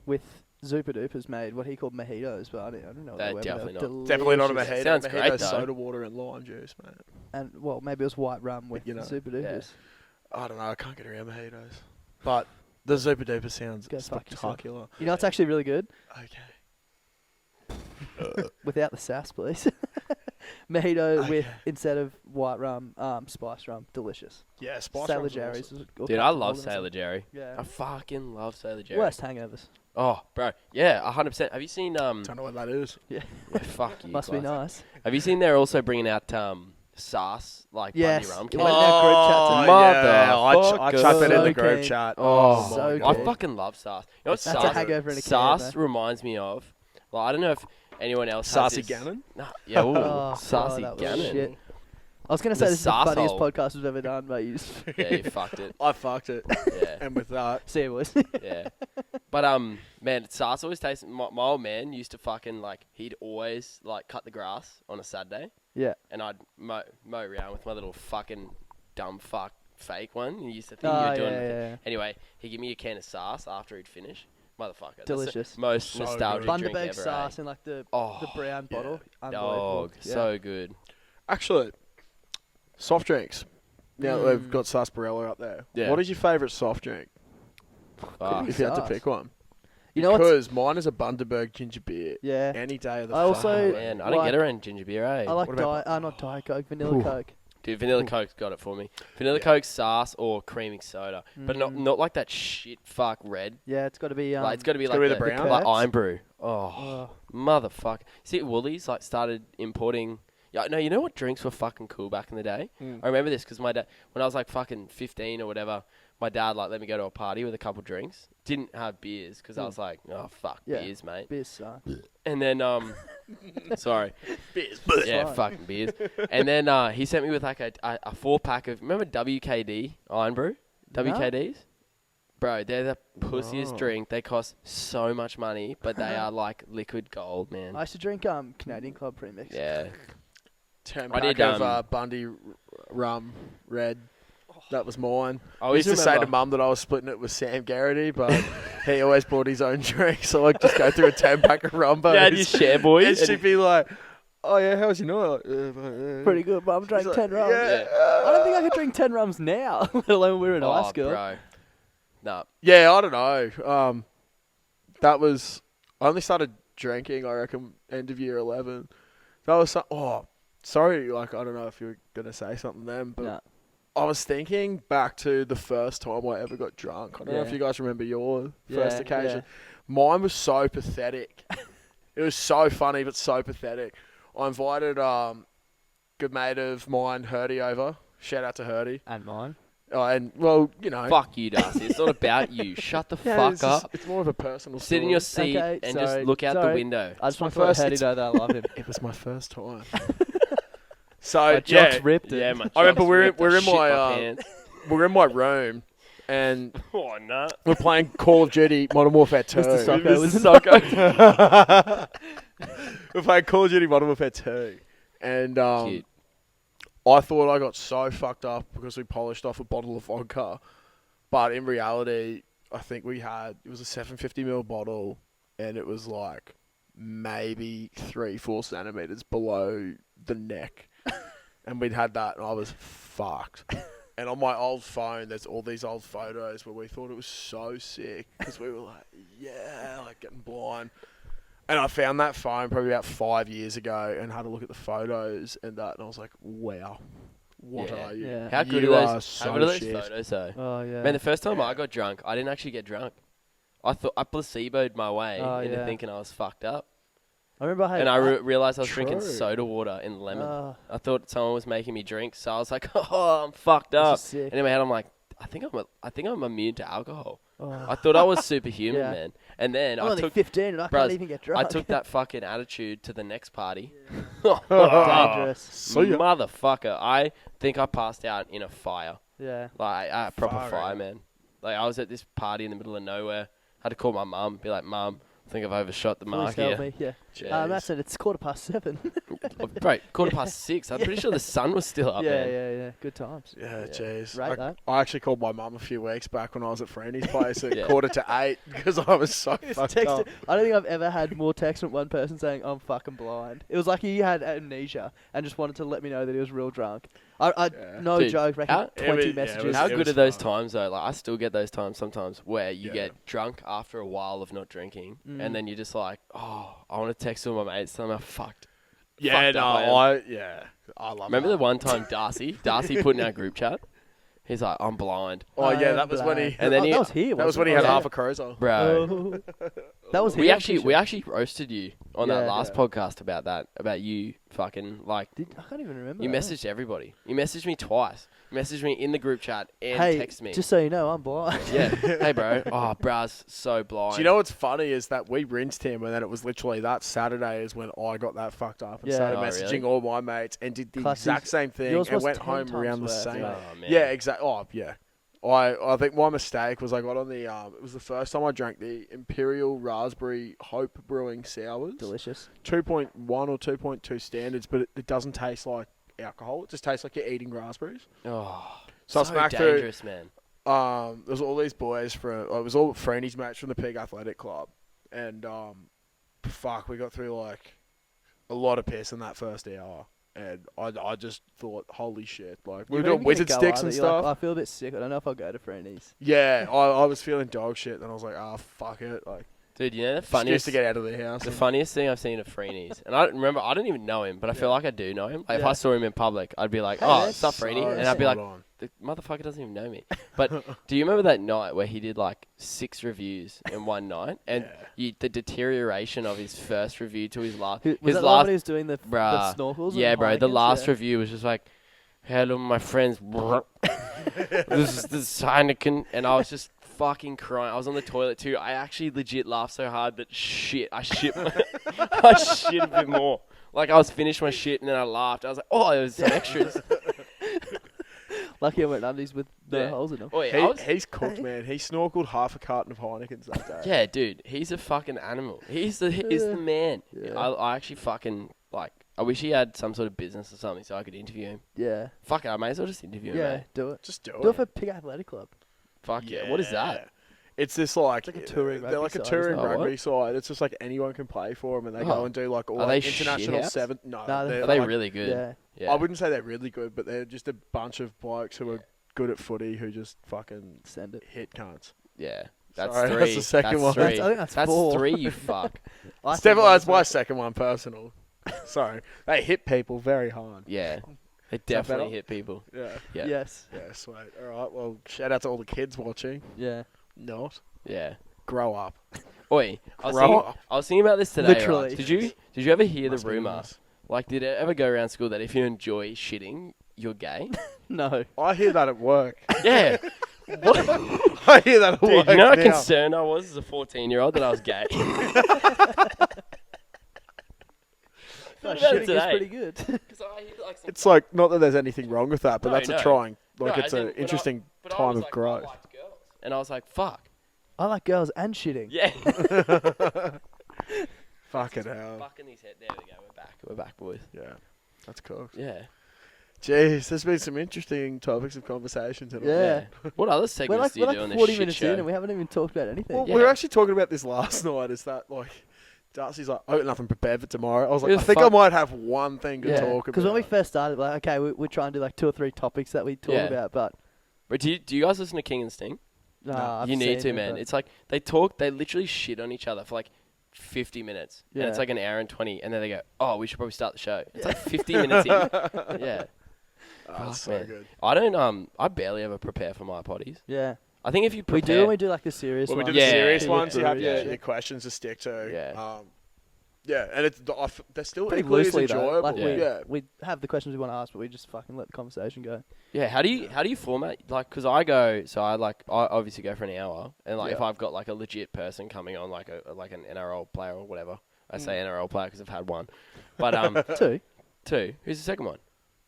with Zupa Duper's made what he called mojitos, but I don't know what They're they were. but definitely they were not. Definitely not a delicious. mojito. Sounds Mojito's great, though. soda water and lime juice, man. and well, maybe it was white rum with You know, super dupers. I don't know. I can't get around mojitos, but the super duper sounds Go fuck yourself. spectacular. You know, it's actually really good Okay. without the sass, please. Mojito with Okay. instead of white rum, spice rum, delicious. Yeah, spice Sailor rum's Jerry's. awesome. Dude, I love Sailor Jerry. Yeah. I fucking love Sailor Jerry. Worst hangovers. Oh, bro. Yeah, 100%. Have you seen Don't know what that is. Yeah, fuck you. Must be class. nice. Have you seen they're also bringing out SARS like Yes, Bundy rum? it went in our group chat Oh, today. yeah. I chucked that in So the group keen. chat. Oh, So my I good. fucking love SARS. You know what That's a SARS? hangover in a can, SARS man. reminds me of. Well, I don't know if anyone else Sassy has this. Gannon? Nah, yeah, ooh, Oh, Sassy that was Gannon. shit. I was going to say The this is the funniest Sarsehole. podcast we've ever done, but you just... Yeah, you fucked it. I fucked it. Yeah, And with that, See you, boys. yeah. But man, SARS always tastes. My old man used to fucking like. He'd always like cut the grass on a Saturday, Yeah. and I'd mow around with my little fucking dumb fuck fake one. He used to think you Oh, were doing yeah, it. yeah. Anyway, he'd give me a can of SARS after he'd finish. Motherfucker. That's Delicious. the most So nostalgic good. drink Bundaberg ever. sauce eh? in like the Oh, brown yeah. bottle. Unbelievable. dog. Yeah. So good. actually, soft drinks. Now that we've got sarsaparilla up there. Yeah. What is your favourite soft drink? Fuck. If you had to Sass. pick one. You know what's... Because mine is a Bundaberg ginger beer. Yeah. Any day of the I also- fucking Man, week. I don't like- get around ginger beer, eh? I like What about- not Diet Coke, Vanilla Ooh. Coke. Dude, Vanilla Coke's got it for me. Vanilla Coke, SARS, or creaming soda. But not like that shit fuck red. Yeah, it's got to be... Like, it's got to be gotta like be the the brown? like Kirks. Iron Brew. Oh, Oh. motherfucker. See, Woolies like started importing... Yeah, no, you know what drinks were fucking cool back in the day? I remember this because my dad, when I was like fucking 15 or whatever, my dad like let me go to a party with a couple drinks. Didn't have beers because I was like, oh fuck Yeah. beers, mate. Beers suck. And then sorry, beers. yeah, fine. fucking beers. And then he sent me with like a 4-pack of, remember WKD Iron Brew? WKDs? Bro, they're the pussiest Oh. drink. They cost so much money, but they are like liquid gold, man. I used to drink Canadian Club premix. Yeah. 10 I pack did, of Bundy rum red. That was mine. I I always used to say to remember- Mum that I was splitting it with Sam Garrity, but he always bought his own drink, so I'd just go through a 10-pack of Rumbo. Yeah, you share, boys. And she'd and- be like, oh yeah, how's your night? Pretty good, but I'm drank He's 10 like, rums. Yeah. I don't think I could drink 10 rums now, let alone we were in high school. Bro. Nah. Yeah, I don't know. That was... I only started drinking, I reckon, end of year 11. That was... Sorry, like, I don't know if you were going to say something then, but Nah. I was thinking back to the first time I ever got drunk. I don't know if Yeah. you guys remember your first Yeah, occasion. Mine was so pathetic. It was so funny, but so pathetic. I invited good mate of mine, Hurdy, over. Shout out to Hurdy. And mine. And, well, you know... Fuck you, Darcy. It's not about you. Shut the yeah, fuck it's just- up. it's more of a personal Sit in your story. seat Okay, and sorry, just look out the sorry. window. I just my want to let first- Hurdy it's- know that I love him. It was my first time. So, My yeah, jocks ripped it. Yeah, my I remember jocks we're ripped. I in shit my, pants. we're in my room, and Oh, no. we're playing Call of Duty Modern Warfare 2. Mr. Socko Mr. was Socko. We're playing Call of Duty Modern Warfare 2. And Cute. I thought I got so fucked up because we polished off a bottle of vodka. But in reality, I think it was a 750ml bottle, and it was like maybe 3-4 centimeters below the neck. And we'd had that, and I was fucked. And on my old phone, there's all these old photos where we thought it was so sick because we were like, yeah, like getting blind. And I found that phone probably about 5 years ago and had a look at the photos and that, and I was like, wow, what Yeah. are you? Yeah. How good You are are those, so how good are those shit. photos, though? Oh, yeah. Man, the first time I got drunk, I didn't actually get drunk. I thought I placeboed my way Oh, into yeah. thinking I was fucked up. I remember I had... And I realized I was drinking True. soda water in lemon. Oh, I thought someone was making me drink, so I was like, "Oh, I'm fucked up." this is sick. And in my head, I'm like, "I think I'm immune to alcohol." Oh. I thought I was superhuman, Yeah. man. And then I'm I only took 15 and I Bros, can't even get drunk. I took that fucking attitude to the next party. Dangerous. So ya. Motherfucker! I think I passed out in a fire, Yeah. like a proper Far fire, out. man. Like I was at this party in the middle of nowhere. Had to call my mum, be like, "Mum, I think I've overshot the mark Please help here." me. Yeah. Jeez. Matsen, it's 7:15. Bro, 6:15. I'm pretty sure the sun was still up, man. Yeah. Good times. Yeah, jeez. Rate that. I actually called my mum a few weeks back when I was at Freeney's place at Yeah. 8:15 because I was so fucked up. I don't think I've ever had more text from one person saying I'm fucking blind. It was like he had amnesia and just wanted to let me know that he was real drunk. No Dude, joke, reckon how- 20 it messages. was- How it good was are those fun. times though? Like I still get those times sometimes where you Yeah. get drunk after a while of not drinking, Mm. and then you're just like, oh, I want to text all my mates, tell them how fucked. Yeah, fucked no, up I I love Remember that. the one time Darcy put in our group chat? He's like, I'm blind, Oh, yeah, that was when he... And then that was here. That was when he wasn't had it? half a cruiser. bro. That was We here, actually I'm pretty actually roasted you on that Yeah. last podcast about you fucking like. sure. I can't even remember. You that. messaged everybody. You messaged me twice. You messaged me in the group chat and Hey, text me. just so you know, I'm blind. Yeah. Hey, bro. Oh, bruh's so blind. Do you know what's funny is that we rinsed him and then it was literally that Saturday is when I got that fucked up and Yeah. started Oh, messaging really? all my mates and did the Classies. exact same thing Yours and was went 10 home times around the worse, same. yeah. Oh, man. Yeah, exactly. Oh, yeah. I think my mistake was I got on the it was the first time I drank the Imperial Raspberry Hope Brewing Sours. Delicious. 2.1 or 2.2 standards, but it doesn't taste like alcohol. It just tastes like you're eating raspberries. Oh, So I so smacked through. dangerous, man. There was all these boys from. It was all Freeney's mates from the Pig Athletic Club, and fuck, we got through like a lot of piss in that first hour, and I just thought, holy shit, like we were doing wizard sticks and stuff. I feel a bit sick. I don't know if I'll go to Freeney's. Yeah, I was feeling dog shit, and I was like, fuck it, like Dude, you know the excuse funniest to get out of the house. The funniest thing I've seen at Freeney's, and I don't even know him, but I feel like I do know him. Like, If Yeah. I saw him in public, I'd be like, Hey, oh, that's what's up, Freeney? So And I'd be like, spot on. the motherfucker doesn't even know me. But do you remember that night where he did like 6 reviews in one night? And the deterioration of his first review to his last. Was His that the one last when he was doing the Bruh. snorkels? yeah, and bro. The Heinekens? last Yeah. review was just like, hello, my friends. this is Heineken. And I was just fucking crying. I was on the toilet too. I actually legit laughed so hard that I shit I shit a bit more. Like I was finished my shit and then I laughed. I was like, oh, there was some extras. Lucky I went undies with no Yeah. holes in them. Oh, yeah, He's cooked, man. He snorkeled half a carton of Heinekens that day. yeah, dude, he's a fucking animal. He's the man. Yeah. I actually fucking like. I wish he had some sort of business or something so I could interview him. Yeah. Fuck it, I may as well just interview him. Yeah, Mate. do it. Just Do do it it. for Pig Athletic Club. Fuck yeah. What is that? It's this like, It's like a touring they're rugby like a side, touring isn't it? Oh, rugby what? side. It's just like anyone can play for them, and they Oh. go and do like all Are like they international shithouse? seven. No, No, they're Are they like- really good? Yeah. Yeah. I wouldn't say they're really good, but they're just a bunch of blokes who are good at footy who just fucking Send it. hit cunts. Yeah. That's Sorry, 3. that's the second That's one. 3. I think that's 4. 3, you fuck. I It's think definitely that's that's my it. second one personal. Sorry, they hit people very hard. Yeah. They that definitely better? hit people. Yeah, Yeah. Yes. yeah, sweet. All right, well, shout out to all the kids watching. Yeah. Not Yeah. grow up. Oi, I was Grow thinking, up. I was thinking about this today. Literally. Right? Did you ever hear Must the be rumor? nice. Like, did it ever go around school that if you enjoy shitting, you're gay? No. I hear that at work. Yeah. What? I hear that at Dude, work you know how now. concerned I was as a 14-year-old that I was gay? That about it shitting is today. pretty good. 'Cause I hear, like, some It's like not that there's anything wrong with that, but No, that's no. a trying. Like No, it's as in, an but interesting but I time was of like, growth. I liked girls. And I was like, fuck. I like girls and shitting. Yeah. Fucking hell. Fucking these head. There we go. We're back, boys. Yeah, that's cool. Yeah. Jeez, there's been some interesting topics of conversation tonight. Yeah. What other We're segments like, do you we're do on like this 40 shit minutes show? in and we haven't even talked about anything. Well, Yeah. we were actually talking about this last night. Is that like Darcy's like, I got nothing prepared for tomorrow. I was like, Who I the think I fuck- might have one thing to talk about. Because when we first started, like, okay, we try and do like 2 or 3 topics that we talk Yeah. about, but But do you guys listen to King and Sting? nah, I've You need to, seen it, man. but- It's like they literally shit on each other for like 50 minutes. Yeah. And it's like an hour and 20. And then they go, oh, we should probably start the show. It's like 50 minutes in. Yeah. Oh, that's Fuck, so man. good. I barely ever prepare for my potties. yeah. I think if you We prepare. do when we do like the serious When we ones. do the Yeah. serious Yeah. ones, you have Yeah. your questions to stick to. Yeah. Yeah, and it's they're still Pretty equally as loosely though. enjoyable. Like Yeah. we have the questions we want to ask, but we just fucking let the conversation go. Yeah, how do you format, like, because I obviously go for an hour, and like if Yeah. I've got like a legit person coming on, like an NRL player or whatever, I say NRL player because I've had one, but 2, who's the second one?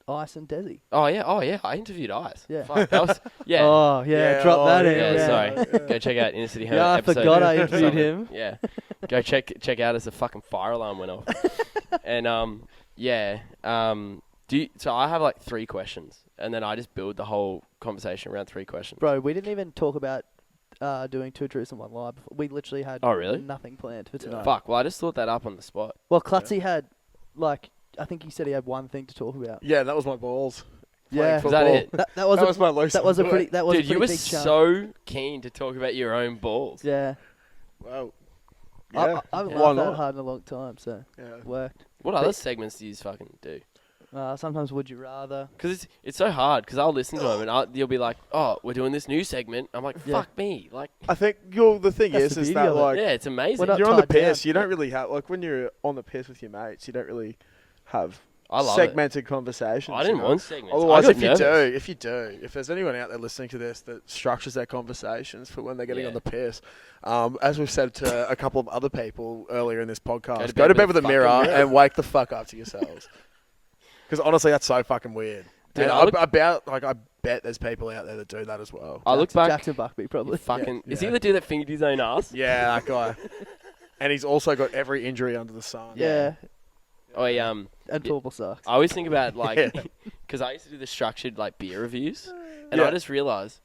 Ice and Desi. Oh yeah, I interviewed Ice. Yeah. Fuck, that was yeah. Oh yeah, Yeah, drop that in. yeah, Yeah, sorry. Go check out Inner City Hermit Yeah, I episode forgot I interviewed something. him. Yeah, Go check out as the fucking fire alarm went off. And so I have like 3 questions, and then I just build the whole conversation around 3 questions. Bro, we didn't even talk about doing 2 truths and 1 lie. We literally had nothing planned for tonight. Fuck. Well, I just thought that up on the spot. Well, Klutzy had, like, I think he said he had one thing to talk about. Yeah, that was my balls. Yeah. Is that it? That was my loose. that was a pretty that was Dude, a you pretty were big chunk. so keen to talk about your own balls. Yeah. Wow. Yeah. I haven't Why laughed that not? hard in a long time, so Yeah. worked. What other segments do you fucking do? Sometimes would you rather? Because it's so hard. Because I'll listen to them and you'll be like, "Oh, we're doing this new segment." I'm like, Yeah. "Fuck me!" Like, I think the thing That's is the is beauty that of it. like yeah, it's amazing. We're not you're on the tied down. piss. You don't really have like when you're on the piss with your mates. You don't really have I love segmented conversations. I didn't you know? want segments. Otherwise, I if got nervous. if there's anyone out there listening to this that structures their conversations for when they're getting Yeah. on the piss, as we've said to a couple of other people earlier in this podcast, Go to bed with a with a mirror fucking mirror. and wake the fuck up to yourselves. Because honestly, that's so fucking weird. Dude, And I I bet there's people out there that do that as well. I look back. Jackson Buckby probably. Fucking. Is he Yeah. the dude that fingered his own ass? Yeah, that guy. And he's also got every injury under the sun. Yeah. Oh, And Yeah. Paul sucks. I always think about like, Yeah. because I used to do the structured like beer reviews, and Yeah. I just realized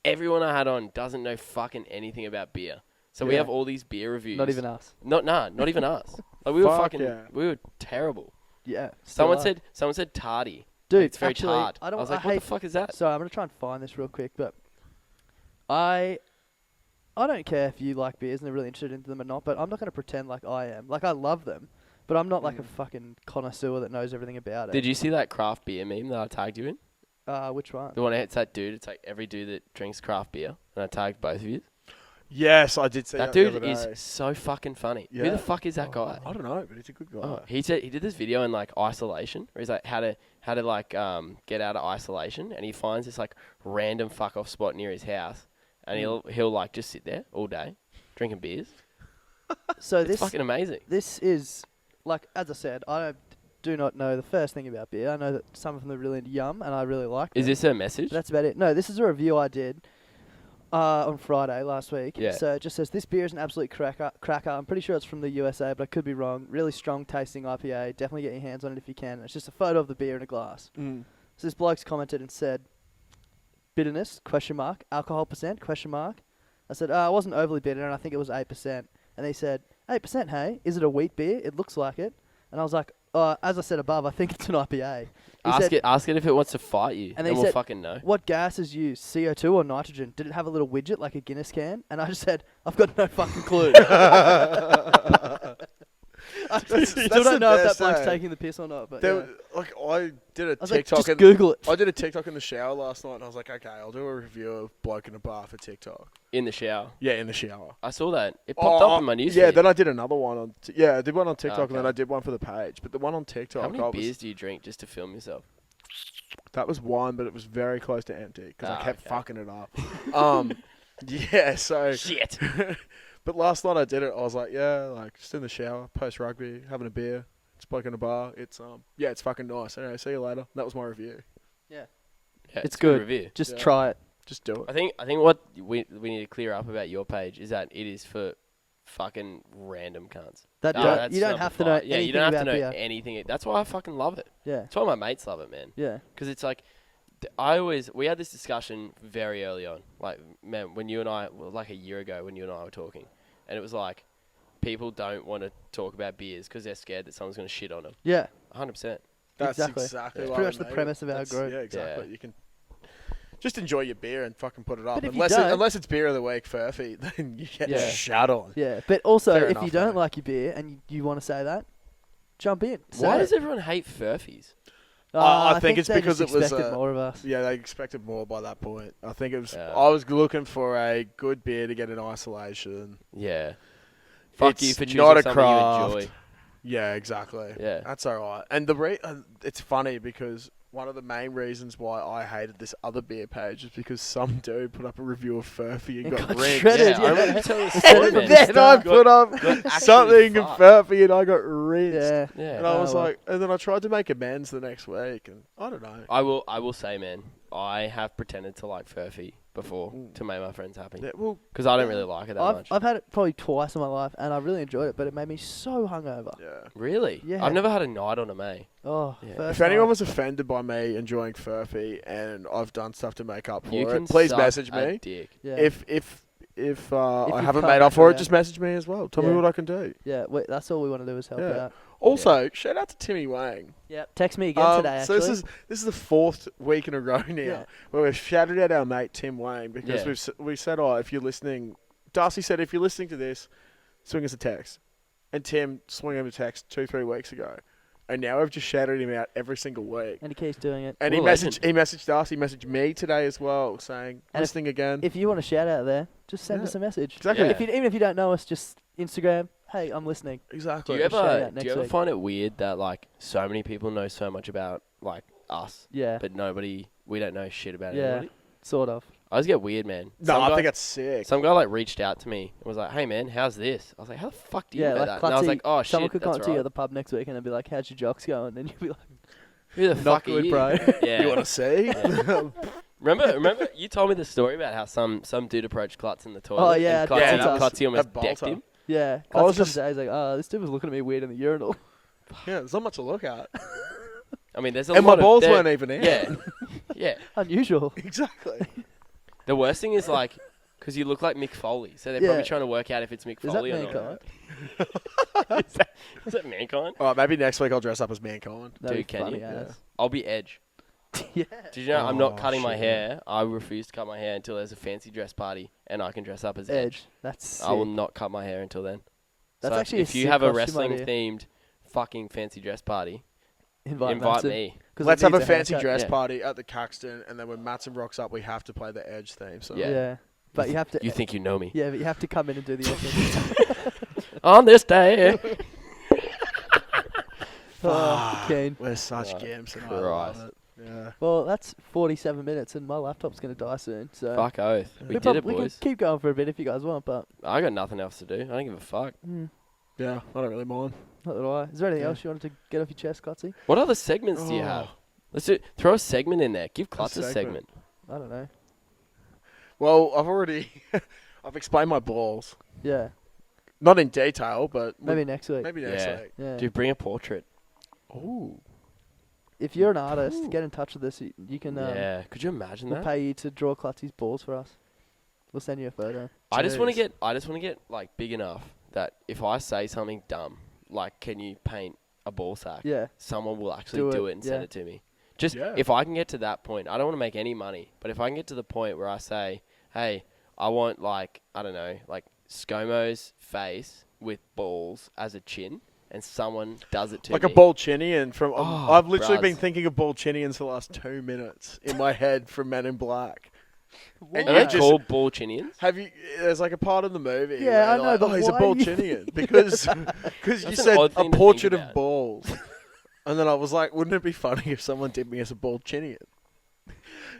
everyone I had on doesn't know fucking anything about beer. So we Yeah. have all these beer reviews. Not even us. Not even us. Like we were Fuck fucking, yeah. we were terrible. Yeah. Someone still said tardy. Dude, Like, it's very actually, tart. I don't. was like, I what hate. the fuck is that? Sorry, I'm gonna try and find this real quick, but I don't care if you like beers and are really interested into them or not, but I'm not gonna pretend like I am. Like I love them, but I'm not like a fucking connoisseur that knows everything about it. Did you see that craft beer meme that I tagged you in? Which one? The one it's that dude. It's like every dude that drinks craft beer, and I tagged both of you. Yes, I did see That that. dude the other is day. so fucking funny. Who Yeah. the fuck is that guy? I don't know, but he's a good guy. Oh, he said he did this video in like isolation, where he's like how to like get out of isolation, and he finds this like random fuck off spot near his house, and he'll like just sit there all day, drinking beers. So It's this fucking amazing. this is like, as I said, I do not know the first thing about beer. I know that some of them are really yum, and I really like them. Is this a message? But that's about it. No, this is a review I did on Friday last week. Yeah. So it just says, this beer is an absolute cracker. I'm pretty sure it's from the USA, but I could be wrong. Really strong tasting IPA. Definitely get your hands on it if you can. It's just a photo of the beer in a glass. Mm. So this bloke's commented and said, bitterness, ? Alcohol percent, ? I said, I wasn't overly bitter, and I think it was 8%. And they said, 8%, hey? Is it a wheat beer? It looks like it. And I was like, as I said above, I think it's an IPA. He said, Ask it if it wants to fight you, And and they we'll said- fucking know. what gas is used, CO2 or nitrogen? Did it have a little widget like a Guinness can? And I just said, I've got no fucking clue. I still that's don't know the if that best, bloke's eh? taking the piss or not. But There, yeah. like I did a I was like, TikTok. just Google it. I did a TikTok in the shower last night, and I was like, okay, I'll do a review of bloke in a bar for TikTok. In the shower. Yeah, in the shower. I saw that. It popped up in my newsfeed. Yeah, then I did another one on. I did one on TikTok, and then okay. I did one for the page. But the one on TikTok, How many I was, beers do you drink just to film yourself? that was one, but it was very close to empty because I kept okay. fucking it up. Yeah, so. Shit. But last night I did it. I was like, yeah, like just in the shower, post rugby, having a beer. It's bloke in a bar. It's it's fucking nice. Anyway, see you later. That was my review. Yeah, It's a good good. review. Just Yeah. try it. Just do it. I think what we need to clear up about your page is that it is for fucking random cunts. That No, don't- that's you don't number have to know 5. Yeah, anything you don't have to about know beer. anything. That's why I fucking love it. Yeah. That's why my mates love it, man. Yeah. Because it's like, we had this discussion very early on. Like, man, when you and I, well, like a year ago when you and I were talking. And it was like, people don't want to talk about beers because they're scared that someone's going to shit on them. Yeah. 100%. That's Exactly. exactly It's why pretty I much the made it. premise of our That's- group. Yeah, exactly. Yeah. You can just enjoy your beer and fucking put it up. But if you Unless don't- unless it's beer of the week, Furphy, then you get Yeah. shut on. Yeah. But also, Fair if enough, you don't though. like your beer and you want to say that, jump in. Say Why it. does everyone hate Furfies? I think it's they because just it was, expected more of us. Yeah, they expected more by that point. I think it was. Yeah. I was looking for a good beer to get in isolation. Yeah. Fuck It's you for choosing not a something craft. you enjoy. Yeah, exactly. Yeah. That's all right. And it's funny because one of the main reasons why I hated this other beer page is because some dude put up a review of Furphy and got rinsed. shredded. I Yeah. remember you telling the Instead story, of man. the Then I Got- put up actually something of fucked. Furphy and I got rinsed. Yeah. Yeah. And I was well. like, and then I tried to make amends the next week, and I don't know. I will say, man, I have pretended to like Furphy before to make my friends happy. Yeah, well, Because I don't really like it that much. I've had it probably twice in my life, and I really enjoyed it, but it made me so hungover. yeah. Really? Yeah. I've never had a night on a May. Oh, Yeah. first If anyone night. was offended by me enjoying Furphy and I've done stuff to make up for You can it, please suck message a me. dick. Yeah. If I you've haven't come made back up for it, around. just message me as well. Tell me Yeah. what I can do. Yeah, that's all we want to do is help Yeah. out. Also, shout out to Timmy Wang. Yeah, text me again today. So Actually, this is the fourth week in a row now Yeah. where we've shouted out our mate Tim Wang because Yeah. we said, oh, if you're listening, Darcy said if you're listening to this, swing us a text, and Tim swung him a text 2-3 weeks ago, and now we've just shouted him out every single week. and he keeps doing it. And he What a messaged Darcy, messaged me today as well, saying And listening again. If you want a shout out there, just send Yeah. us a message. Exactly. Yeah. Even if you don't know us, just Instagram. Hey, I'm listening. Do Exactly. you shout out ever next week. find it weird that like so many people know so much about like us, Yeah, but we don't know shit about Yeah. anybody? sort of. I always get weird, man. No, I think that's sick. Some guy like reached out to me and was like, "Hey man, how's this?" I was like, "How the fuck do you Yeah, know like that?" And I was Clutzy, like, "Oh Someone shit, could come that's up to you right." at the pub next week and they'd be like, "How's your jocks going?" And you'd be like, Who the "Not fuck are good, you, bro." Yeah. You want to see? Remember, you told me the story about how some dude approched Klutz in the toilet. Oh, yeah, and at Klutzy, Baltar. Klutzy almost At Baltar. decked him. Yeah, I was Clutzy comes just- out, he's like, "Oh, this dude was looking at me weird in the urinal." Yeah, there's not much to look at. I mean, there's a And lot my balls of, weren't even in. Yeah, yeah. Unusual. Exactly. The worst thing is like, because you look like Mick Foley, so they're Yeah. probably trying to work out if it's Mick Is that Foley or mankind? not. Is that mankind? All right, maybe next week I'll dress up as Mankind. That'd Dude, be can funny you? as. I'll be Edge. Yeah. Did you know I'm not Oh, cutting my shit. hair? I refuse to cut my hair until there's a fancy dress party and I can dress up as Edge. Edge. That's sick. I will not cut my hair until then. That's So actually a if you sick have a costume wrestling idea. themed fucking fancy dress party, Invite invite Matsen, me. 'cause Let's it have a needs fancy haircut. dress Yeah. party at the Caxton, and then when Matsen rocks up, we have to play the Edge theme. So Yeah. Yeah. But you have to. You think you know me? Yeah, but you have to come in and do the effort. On this day. Oh, Kane. we're such Oh, gimps, and I Christ. love it. Yeah. Well, that's 47 minutes, and my laptop's going to die soon. So Fuck oath. We did prob- it, we can boys. keep going for a bit if you guys want, but I got nothing else to do. I don't give a fuck. Yeah, I don't really mind. not that I. Is there anything Yeah. else you wanted to get off your chest, Clutzy? What other segments do you have? Let's do. Throw a segment in there. Give Klutz a segment. segment. I don't know. Well, I've already I've explained my balls, Yeah, not in detail, but maybe next week. maybe next Yeah. week. Yeah. Dude, bring a portrait. Ooh. If you're an artist, get in touch with us. You can. Yeah. Could you imagine We'll that? pay you to draw Clutzy's balls for us. We'll send you a photo. I just want to Jeez. get like big enough that if I say something dumb, like can you paint a ball sack? Yeah. Someone will actually do it and send yeah. it to me. Just Yeah. if I can get to that point, I don't want to make any money, but if I can get to the point where I say, hey, I want like, I don't know, like ScoMo's face with balls as a chin, and someone does it to Like me. a Bolchinian from. Oh, I've literally bruz. been thinking of Bolchinians for the last 2 minutes in my head from Men in Black. And Are you they just- called ball chinians? Have you? There's like a part of the movie. Yeah, where I they're know, like, but oh, he's a why are you- Bolchinian because you That's an said odd a thing to portrait think of about. balls, and then I was like, wouldn't it be funny if someone did me as a Bolchinian?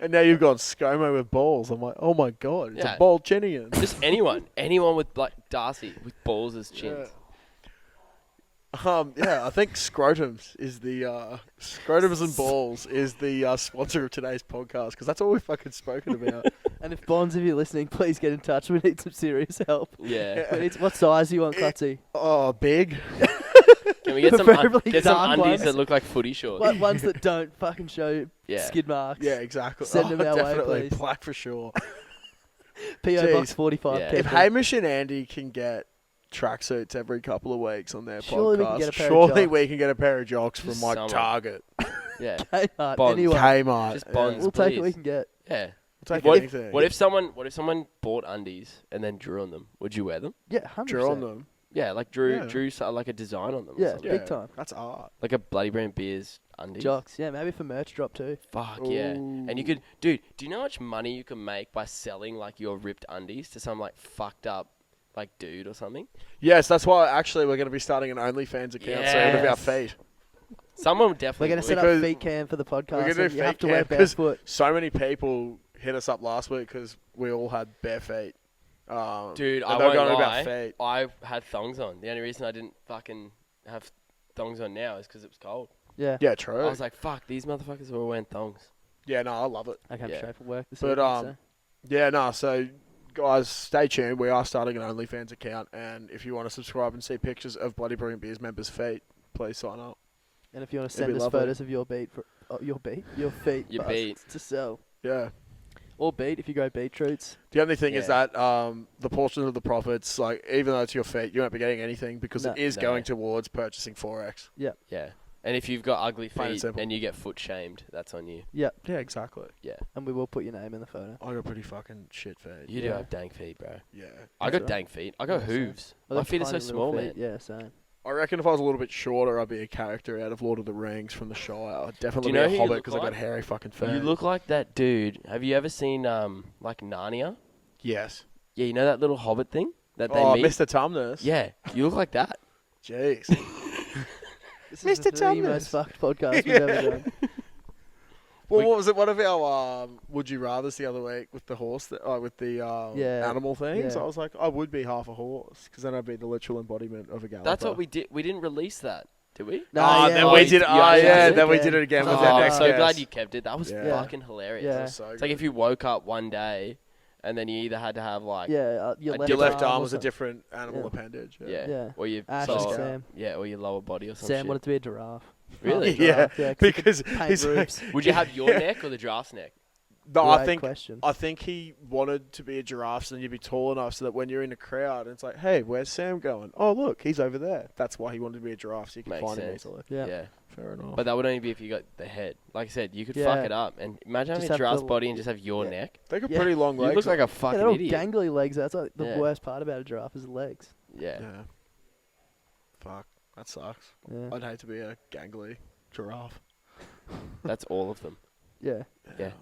And now you've gone ScoMo with balls. I'm like, oh my god, it's Yeah. a Bolchinian. Just anyone with like Darcy with balls as chins. Yeah, I think scrotums is the scrotums and balls is the sponsor of today's podcast because that's all we've fucking spoken about. And if Bonds, if you're listening, please get in touch. We need some serious help. Yeah. We need what size do you want, Clutzy? Oh, big. Can we get some Preferably get some dark undies ones. that look like footy shorts? Like ones that don't fucking show Yeah. skid marks. Yeah, exactly. Send them our way, definitely please. black for sure. P.O. Box Jeez. 45. Yeah. If Keppel. Hamish and Andy can get tracksuits every couple of weeks on their Surely we podcast, can get a pair of surely jocks. we can get a pair of jocks from Just like someone. Target, Yeah. Kmart, Bonds. anyone. Kmart. Just yeah. Bonds. We'll take what we please. can get. Yeah. We'll take What anything. What if someone bought undies and then drew on them? Would you wear them? Yeah, 100%. Draw on them? Yeah, like Yeah. drew like a design on them. Or Yeah, something. big time. That's art. Like a Bloody Brand Beers undies. Jocks. Yeah, maybe for merch drop too. Fuck yeah. And you could, dude, do you know how much money you can make by selling like your ripped undies to some like fucked up like dude or something? Yes, that's why actually we're going to be starting an OnlyFans account soon of our Yes. feet. Someone We're definitely going to would. set up Because feet cam for the We're podcast. going to And do you have feet to wear cam because barefoot. so many people hit us up last week because we all had bare feet. Dude, and I they were won't going lie. about feet. I had thongs on. The only reason I didn't fucking have thongs on now is because it was cold. Yeah. Yeah, true. I was like, fuck, these motherfuckers are all wearing thongs. Yeah, no, I love it. I come Yeah. straight from work this But, evening, so. Yeah, no, so guys, stay tuned. We are starting an OnlyFans account, and if you want to subscribe and see pictures of Bloody Brilliant Beers members' feet, please sign up. And if you want to It'd be send us lovely. photos of your feet, your feet Your for us beat. to sell. Yeah. Or beet, if you grow beetroots. The only thing is Yeah. that the portion of the profits, like even though it's your feet, you won't be getting anything because No. it is No. going towards purchasing Forex. Yeah. And if you've got ugly Plain and feet simple. and you get foot shamed, that's on you. Yeah, exactly. Yeah. And we will put your name in the photo. I got pretty fucking shit feet. You do Yeah. have dank feet, bro. Yeah. I got dank feet. I got Yeah, same. hooves. Well, My they're feet are so tiny little small, man. feet. Yeah, same. I reckon if I was a little bit shorter, I'd be a character out of Lord of the Rings from the Shire. I'd definitely Do you know be who a you hobbit look because I got like? hairy fucking feet. You look like that dude. Have you ever seen like Narnia? Yes. Yeah, you know that little hobbit thing that they Oh, meet? Mr. Tumnus. Yeah, you look like that. Jeez. This Mr. is the Tumnus. most fucked podcast we've ever done. Well, what was it? One of our would you rather's the other week with the horse, with the Yeah. animal things. Yeah. I was like, I would be half a horse because then I'd be the literal embodiment of a galloper. That's what we did. We didn't release that, did we? No, Ah, yeah, then Oh, we you- did. you Oh, actually yeah. did Then we it? did it again with Oh, our I'm next so guest. glad you kept it. That was Yeah. fucking hilarious. Yeah. That was so It's like good. if you woke up one day and then you either had to have like Yeah, your Your Your left arm arm or was a something. different animal Yeah. appendage. yeah, Yeah. or your Ash and and soul- Sam. yeah, or your lower body or some Sam shit. wanted to be a giraffe. Really? Half Yeah, giraffe, yeah, 'cause he could because paint he's like, roofs. Would you have your Yeah. neck or the giraffe's neck? no, Great question. I think he wanted to be a giraffe, so then you'd be tall enough so that when you're in a crowd, it's like, hey, where's Sam going? Oh, look, he's over there. That's why he wanted to be a giraffe, so you could Makes find him sense. easily. Yeah. Fair enough. But that would only be if you got the head. Like I said, you could Yeah. fuck it up. And imagine Just having a have giraffe's the- body and just have your yeah. neck. they got Yeah. pretty long You legs. look like a Yeah, fucking they're all idiot. gangly legs. That's like the Yeah. worst part about a giraffe is the legs. Yeah. Yeah. Fuck, that sucks. Yeah. I'd hate to be a gangly giraffe. That's all of them. Yeah. Yeah.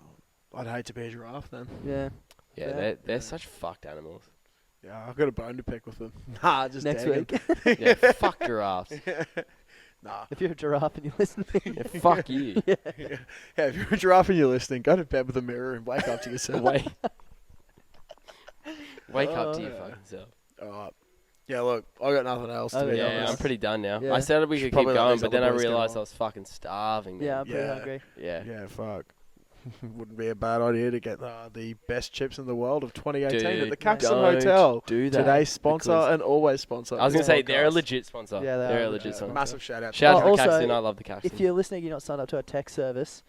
I'd hate to be a giraffe then. Yeah. Yeah, Yeah. they're such fucked animals. Yeah, I've got a bone to pick with them. Nah, just Next dang 'em. week. Yeah, fuck giraffes. Nah. If you're a giraffe and you're listening. Yeah, fuck you. Yeah, if you're a giraffe and you're listening, go to bed with a mirror and wake up to yourself. Wake up to your Yeah. fucking self. Alright. Yeah, look, I got nothing else to Oh, be yeah, Yeah, honest. I'm pretty done now. Yeah. I said we Should could keep probably let going, these but then other I boys get realised on. I was fucking starving. Man. Yeah, I'm pretty Yeah. hungry. Yeah. Yeah, fuck. Wouldn't be a bad idea to get the best chips in the world of 2018 at Dude, the Caxton don't Hotel. do that. Today's sponsor because- and always sponsor. I was this gonna say they're a podcast. legit sponsor. Yeah, they they're are a a legit legit sponsor. Massive shout out. Shout out to the Also, Caxton. I love the Caxton. If you're listening, you're not signed up to our text service.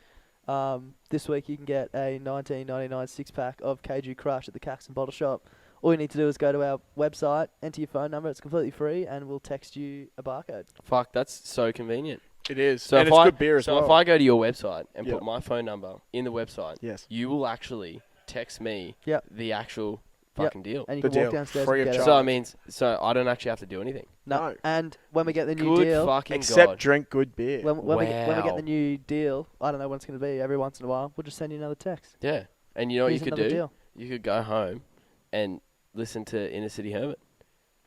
This week you can get a 19.99 six-pack of KG Crush at the Caxton Bottle Shop. All you need to do is go to our website, enter your phone number. It's completely free, and we'll text you a barcode. Fuck, that's so convenient. It is. So and if it's I good beer as so well. if I go to your website and Yep. put my phone number in the website, Yes. you will actually text me Yep. the actual Yep. fucking deal. And you The can walk deal. downstairs Free and of get charge. it. So it means I don't actually have to do anything. No. And when we get the new Good deal, fucking Except god. drink good beer. when we get Wow. the new deal, I don't know when it's going to be. Every once in a while, we'll just send you another text. Yeah, and you know what Here's you could another do? deal. You could go home and listen to Inner City Hermit.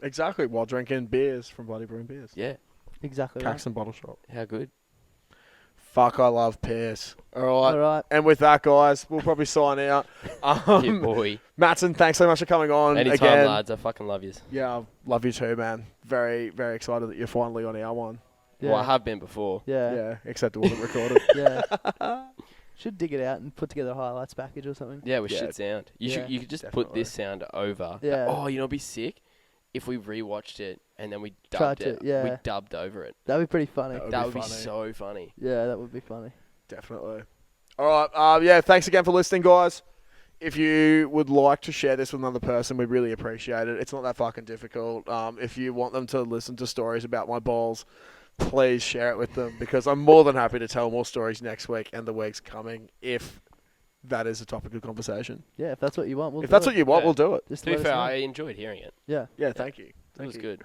Exactly, while drinking beers from Bloody Brewing Beers. Yeah, Exactly. Right. Caxton Bottle Shop. how good. Fuck, I love Pierce. All right. All right. And with that, guys, we'll probably sign out. Yeah, boy. Matsen, thanks so much for coming on Anytime, again. lads. I fucking love yous. Yeah, I love you too, man. Very, very excited that you're finally on our one. Yeah. Well, I have been before. Yeah. Yeah, except it wasn't recorded. Yeah. Should dig it out and put together a highlights package or something. Yeah, with Yeah, shit sound. You yeah, you could just definitely. put this sound over. Yeah. Oh, you know, it'd be sick if we rewatched it and then we Tried dubbed it. to, yeah. We dubbed over it. That'd be pretty funny. That would That be would be funny. so funny. Yeah, that would be funny. Definitely. All right. Yeah, thanks again for listening, guys. If you would like to share this with another person, we'd really appreciate it. It's not that fucking difficult. If you want them to listen to stories about my balls, please share it with them because I'm more than happy to tell more stories next week and the weeks coming if that is a topic of conversation. Yeah, if that's what you want, we'll If do that's it. what you want, Yeah. we'll do it. Just To be let us fair, know. I enjoyed hearing it. Yeah. Yeah, thank you. It Thank was you. good.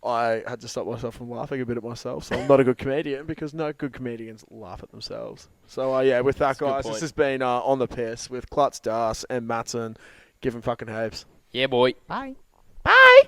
I had to stop myself from laughing a bit at myself, so I'm not a good comedian because no good comedians laugh at themselves. So, yeah, with that, That's a good guys, this point. has been On the Piss with Klutz Das and Matsen. Give him fucking heaps. Yeah, boy. Bye. Bye!